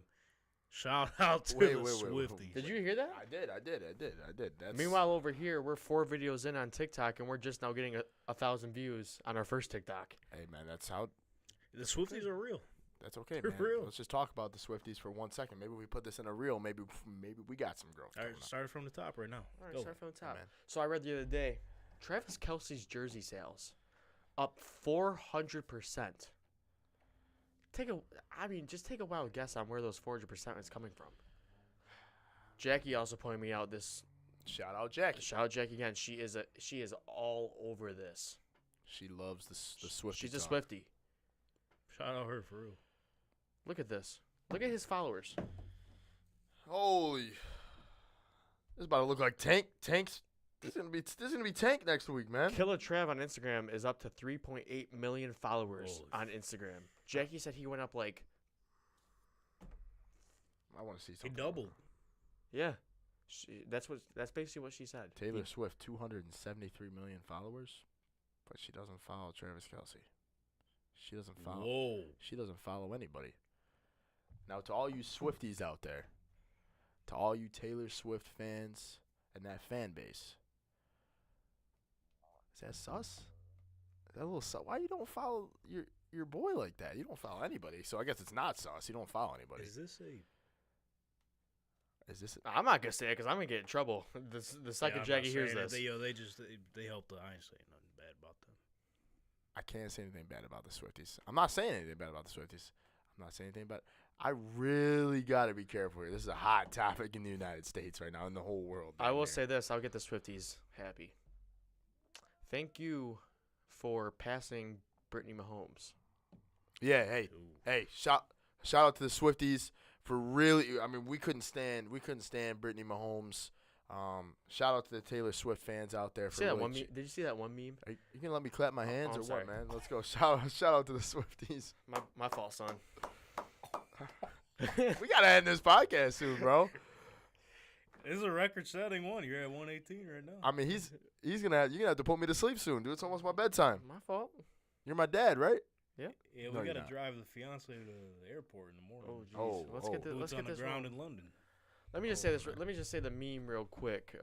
Shout out to the Swifties. did you hear that? I did. That's Meanwhile, over here, we're 4 videos in on TikTok, and we're just now getting 1,000 views on our first TikTok. Hey, man, that's how. The Swifties are real. That's okay, They're man. real. Let's just talk about the Swifties for 1 second. Maybe we put this in a reel. Maybe we got some growth. All right, coming up. start from the top right now. All right, Go. start from the top. man. So I read the other day, Travis Kelce's jersey sales up 400%. Just take a wild guess on where those 400% is coming from. Jackie also pointed me out this. Shout out Jackie. Shout out Jackie again. She is all over this. She loves the Swiftie. She's a talk. Swiftie. Shout out her for real. Look at this. Look at his followers. Holy! This is about to look like Tank's. This is gonna be Tank next week, man. Killer Trav on Instagram is up to 3.8 million followers Holy on Instagram. Jackie said he went up like, I want to see He something. doubled. yeah. That's basically what she said. Taylor Swift, 273 million followers, but she doesn't follow Travis Kelce. She doesn't follow. Whoa. She doesn't follow anybody. Now, to all you Swifties out there, to all you Taylor Swift fans and that fan base, is that sus? Is that a little sus? Why you don't follow your boy like that? You don't follow anybody, so I guess it's not sus. You don't follow anybody. Is this I'm not gonna say it because I'm gonna get in trouble. The second Jackie hears this. They helped. I ain't saying nothing bad about them. I can't say anything bad about the Swifties. I'm not saying anything bad about the Swifties. I'm not saying anything bad. I really got to be careful here. This is a hot topic in the United States right now, in the whole world. I will say this. I'll get the Swifties happy. Thank you for passing Brittany Mahomes. Yeah, hey, shout out to the Swifties for really. I mean, we couldn't stand Brittany Mahomes. Shout out to the Taylor Swift fans out there. See that one meme? Did you see that one meme? Are you gonna let me clap my hands I'm or sorry. what, man? Let's go. Shout out to the Swifties. My fault, son. We gotta end this podcast soon, bro. This is a record-setting one. You're at 118 right now. I mean, you're gonna have to put me to sleep soon, dude. It's almost my bedtime. My fault. You're my dad, right? Yeah, No, we you're gotta not. drive the fiance to the airport in the morning. Oh, jeez. Let's get this. Boots Let's on get the this ground wrong. in London. Let me just say this. Let me just say the meme real quick.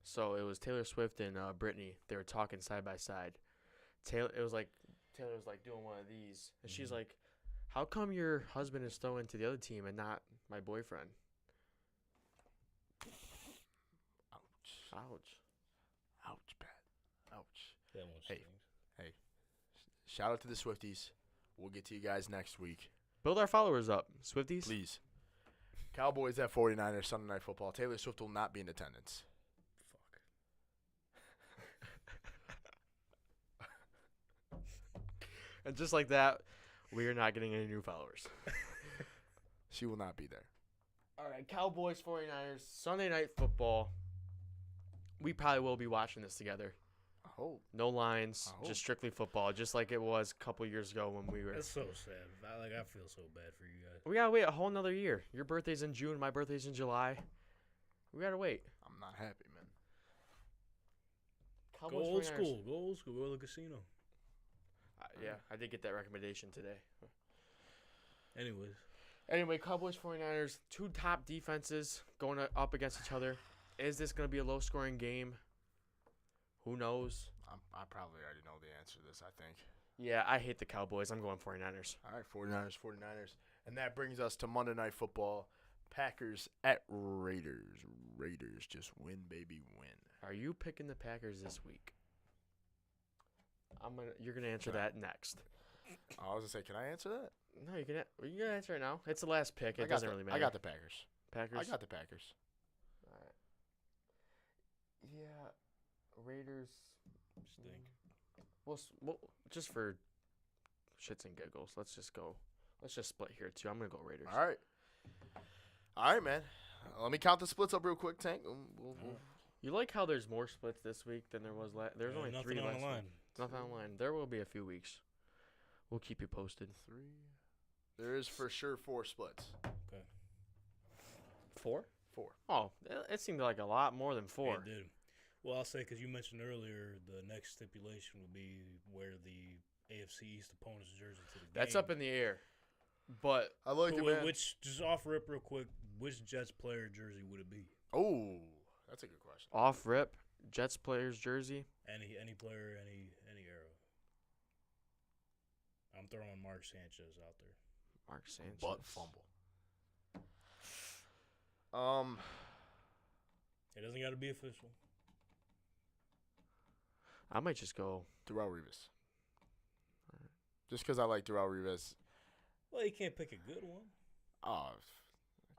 So it was Taylor Swift and Britney. They were talking side by side. Taylor was like doing one of these, and she's like, "How come your husband is thrown into the other team and not my boyfriend?" Ouch. Ouch, Pat. Ouch. That one Hey. stings. Shout out to the Swifties. We'll get to you guys next week. Build our followers up, Swifties. Please. Cowboys at 49ers Sunday Night Football. Taylor Swift will not be in attendance. And just like that, we are not getting any new followers. She will not be there. All right, Cowboys, 49ers, Sunday Night Football. We probably will be watching this together. I hope. No lines, I hope. just strictly football, just like it was a couple years ago when we were. That's so sad. I feel so bad for you guys. We gotta wait a whole nother year. Your birthday's in June, my birthday's in July. We gotta wait. I'm not happy, man. Go old school. Go old school. Go to the casino. Yeah, I did get that recommendation today. Anyways. Anyway, Cowboys, 49ers, two top defenses going up against each other. Is this going to be a low-scoring game? Who knows? I probably already know the answer to this, I think. Yeah, I hate the Cowboys. I'm going 49ers. All right, 49ers. And that brings us to Monday Night Football. Packers at Raiders. Raiders just win, baby, win. Are you picking the Packers this week? You're gonna answer that next. I was going to say, can I answer that? No, you can answer it now. It's the last pick. It doesn't really matter. I got the Packers. Packers. I got the Packers. All right. Yeah, Raiders. Stink. Well, just for shits and giggles, let's just go. Let's just split here too. I'm gonna go Raiders. All right, man. Let me count the splits up real quick, Tank. You like how there's more splits this week than there was last? There's only nothing 3 on last the line. week. Nothing online. There will be a few weeks. We'll keep you posted. 3. There is for sure 4 splits. Okay. 4? 4. Oh, it seemed like a lot more than 4. It did. Well, I'll say because you mentioned earlier the next stipulation would be where the AFC East opponent's jersey to the game. That's up in the air. But I like it, man. Which, just off rip real quick, which Jets player jersey would it be? Oh, that's a good question. off rip, Jets player's jersey. Any player, any era. I'm throwing Mark Sanchez out there. Mark Sanchez. Butt fumble. It doesn't got to be official. I might just go. Darrelle Revis. Just because I like Darrelle Revis. Well, you can't pick a good one. Oh,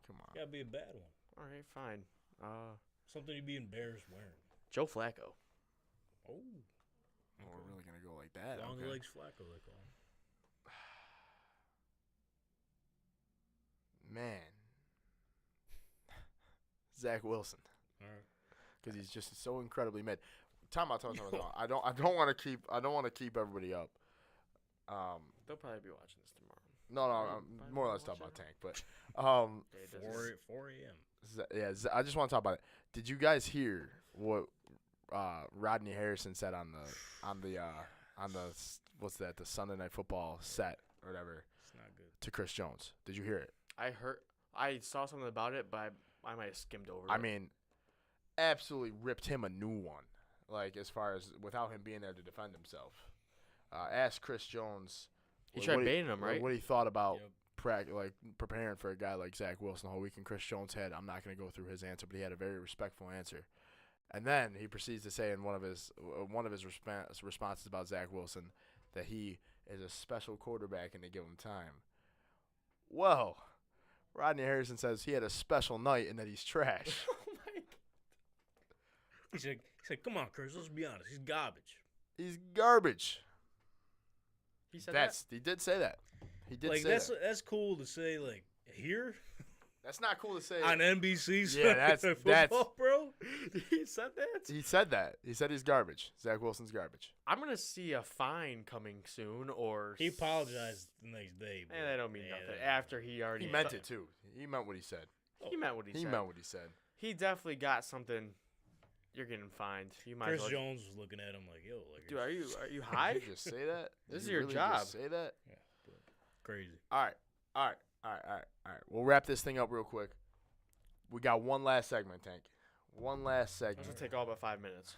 come on. Got to be a bad one. All right, fine. Something you'd be embarrassed wearing. Joe Flacco. Oh. Oh, we're really going to go like that. Long Okay. legs Flacco, they call him. Man. Zach Wilson. All right. Because he's just so incredibly mid. Time out. I don't want to keep everybody up. They'll probably be watching this tomorrow. No, I'm more or less talking about Tank, but 4 a.m. yeah, I just want to talk about it. Did you guys hear what Rodney Harrison said on the what's that, the Sunday Night Football set or whatever? It's not good. To Chris Jones. Did you hear it? I saw something about it, but I might have skimmed over I it. mean, absolutely ripped him a new one. Like, as far as without him being there to defend himself. Asked Chris Jones. He tried baiting him, right? What he thought about Yep. preparing for a guy like Zach Wilson the whole week. And Chris Jones had, I'm not going to go through his answer, but he had a very respectful answer. And then he proceeds to say in one of his responses about Zach Wilson that he is a special quarterback and they give him time. Well, Rodney Harrison says he had a special night and that he's trash. Oh my God. He said, come on, Chris, let's be honest. He's garbage. He's garbage. He said that. He did say that. He did Like, say that. that's cool to say, like, here That's not cool to say. on NBC. Yeah, that's football, bro. He said that? He said that. He said he's garbage. Zach Wilson's garbage. I'm going to see a fine coming soon or... He apologized the next day. And that don't mean nothing. After he already... He meant it too. He meant what he said. He meant what he said. He meant what he said. He definitely got something. You're getting fined. You might Chris as well... Jones was looking at him like, yo. Like, Dude, are you high? Did you just say that? This Did is you your really job. Just say that? Yeah, crazy. All right. We'll wrap this thing up real quick. We got one last segment, Tank. One last This segment. will take all but 5 minutes.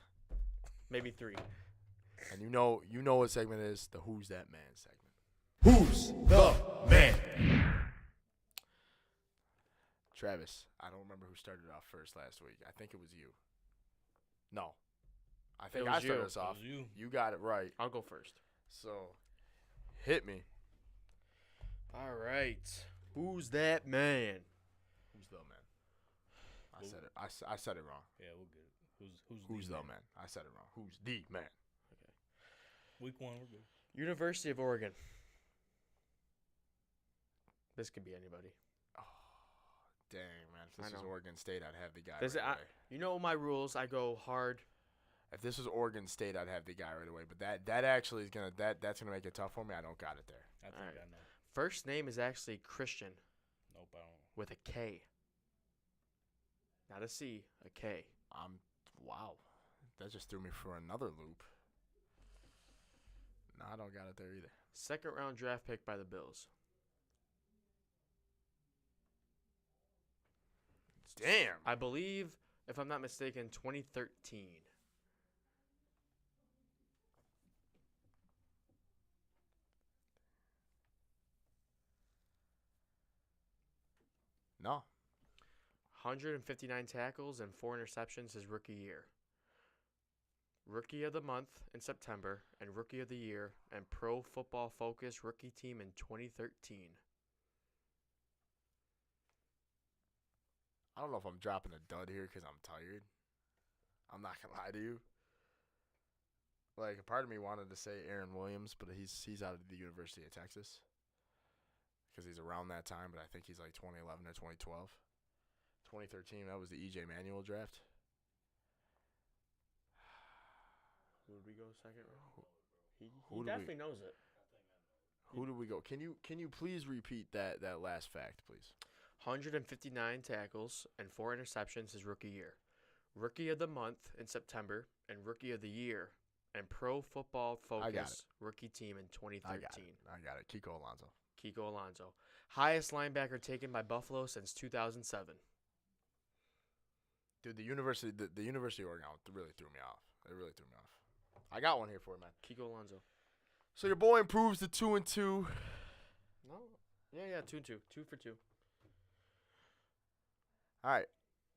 Maybe 3. And you know what segment it is? The Who's That Man segment. Who's the man? Travis, I don't remember who started off first last week. I think it was you. No. I think It was I started you. us off. It was you. You got it right. I'll go first. So, hit me. All right. Who's that man? Who's the man? I said it. I said it wrong. Yeah, we'll get it. Who's the man? man? I said it wrong. Who's the man? Week 1, we're good. University of Oregon. This could be anybody. Oh, dang, man. If I this was know. Oregon State, I'd have the guy This- right away. You know my rules. I go hard. If this was Oregon State, I'd have the guy right away. But that actually is that's gonna make it tough for me. I don't got it there. I think Alright. I know. First name is actually Christian Nope, I don't. with a K. Not a C, a K. Wow. That just threw me for another loop. No, I don't got it there either. Second round draft pick by the Bills. Damn. I believe, if I'm not mistaken, 2013. No. 159 tackles and 4 interceptions his rookie year. Rookie of the month in September and Rookie of the Year and Pro Football Focus rookie team in 2013. I don't know if I'm dropping a dud here because I'm tired. I'm not gonna lie to you. Like, a part of me wanted to say Aaron Williams, but he's out of the University of Texas because he's around that time, but I think he's like 2011 or 2012. 2013, that was the E.J. Manuel draft. Who did we go second round? He Who did definitely knows it. Who did we go? Can you please repeat that last fact, please? 159 tackles and 4 interceptions his rookie year. Rookie of the month in September and Rookie of the Year and Pro Football Focus rookie team in 2013. I got it. Kiko Alonso. Kiko Alonso. Highest linebacker taken by Buffalo since 2007. Dude, the University of Oregon really threw me off. It really threw me off. I got one here for you, man. Kiko Alonso. So your boy improves to 2-2. No. Yeah, 2-2. 2 for 2. All right.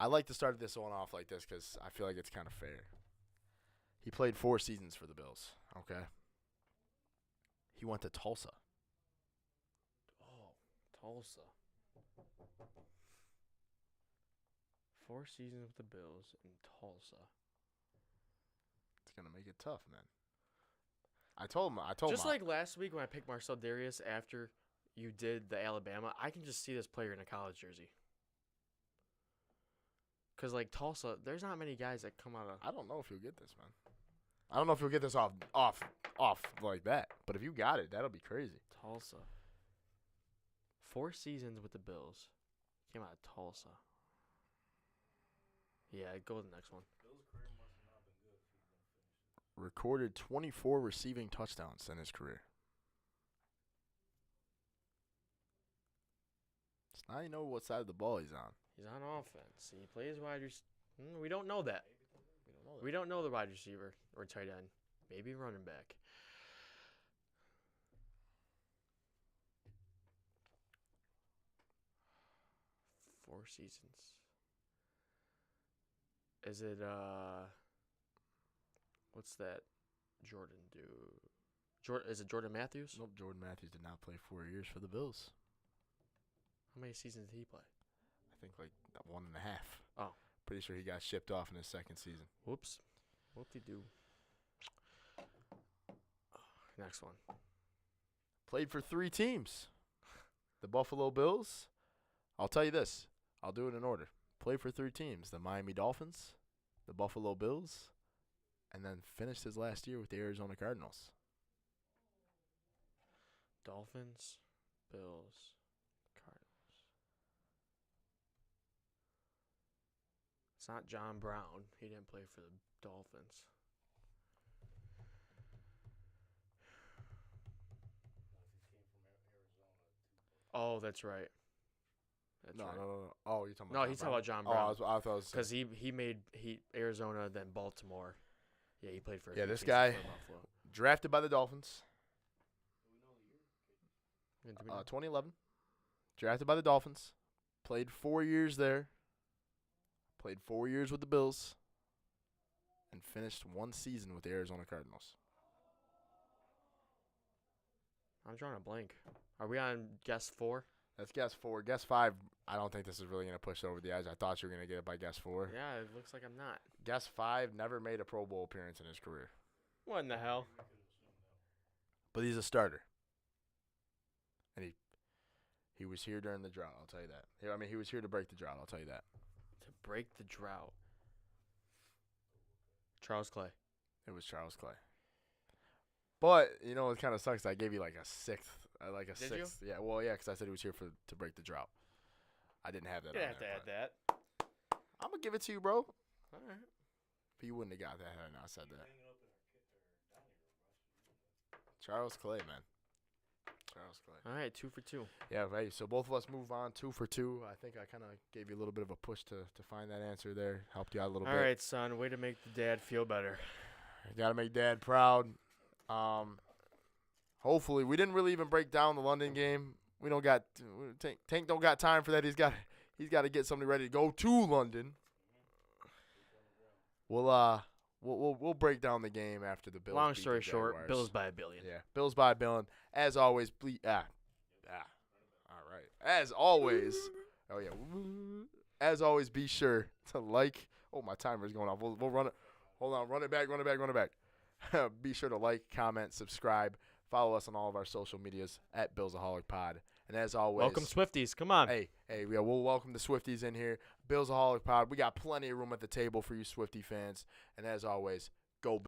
I like to start this one off like this because I feel like it's kind of fair. He played 4 seasons for the Bills, okay? He went to Tulsa. Oh, Tulsa. 4 seasons with the Bills in Tulsa. It's going to make it tough, man. I told him. Just like last week when I picked Marcel Darius after you did the Alabama, I can just see this player in a college jersey. Because, like, Tulsa, there's not many guys that come out of... I don't know if you'll get this, man. I don't know if you'll get this off like that. But if you got it, that'll be crazy. Tulsa. 4 seasons with the Bills. Came out of Tulsa. Yeah, go to the next one. Recorded 24 receiving touchdowns in his career. So now you know what side of the ball he's on. He's on offense. He plays wide receiver. We don't know that. We don't know the wide receiver or tight end. Maybe running back. Four seasons. Is it what's that Jordan do? Is it Jordan Matthews? Nope, Jordan Matthews did not play 4 years for the Bills. How many seasons did he play? I think like 1.5. Oh. Pretty sure he got shipped off in his second season. Whoops. Whoop-de-doo. Next one. Played for 3 teams. The Buffalo Bills. I'll tell you this. I'll do it in order. Played for 3 teams. The Miami Dolphins, the Buffalo Bills, and then finished his last year with the Arizona Cardinals. Dolphins, Bills, Cardinals. It's not John Brown. He didn't play for the Dolphins. Oh, that's right. That's No. right. Oh, you're talking about No, John he's Brown? talking about John Oh, Brown. I thought it was Because he made Arizona, then Baltimore. Yeah, he played for. Yeah, a few this teams guy- before Buffalo. drafted by the Dolphins. Yeah, do we know? 2011. Drafted by the Dolphins. Played 4 years there. Played 4 years with the Bills. And finished 1 season with the Arizona Cardinals. I'm drawing a blank. Are we on guess 4? That's guess 4. Guess 5, I don't think this is really going to push it over the edge. I thought you were going to get it by guess 4. Yeah, it looks like I'm not. Guess 5, never made a Pro Bowl appearance in his career. What in the hell? But he's a starter. And he was here during the drought, I'll tell you that. I mean, he was here to break the drought, I'll tell you that. To break the drought. Charles Clay. It was Charles Clay. But, you know, it kind of sucks. I gave you like a 6th. Did you? Yeah, well, yeah, because I said he was here to break the drought. I didn't have that You on have to there, add that. but I'm going to give it to you, bro. All right. But you wouldn't have got that had I not said that. Charles Clay, man. Charles Clay. All right, 2 for 2. Yeah, right. So both of us move on 2 for 2. I think I kind of gave you a little bit of a push to find that answer there. Helped you out a little All bit. right, son. Way to make the dad feel better. Got to make Dad proud. Hopefully, we didn't really even break down the London game. We don't got Tank don't got time for that. He's got to get somebody ready to go to London. We'll break down the game after the Bills. Long beat story the short, Jaguars. Bills by $1 billion. Yeah, Bills by $1 billion. As always, please. All right. As always. Oh yeah. As always, be sure to like. Oh, my timer's going off. We'll run it. Hold on. Run it back. Be sure to like, comment, subscribe. Follow us on all of our social medias at BillsAholic Pod. And as always, Welcome Swifties. Come on. Hey, we'll welcome the Swifties in here. BillsAholic Pod. We got plenty of room at the table for you Swiftie fans. And as always,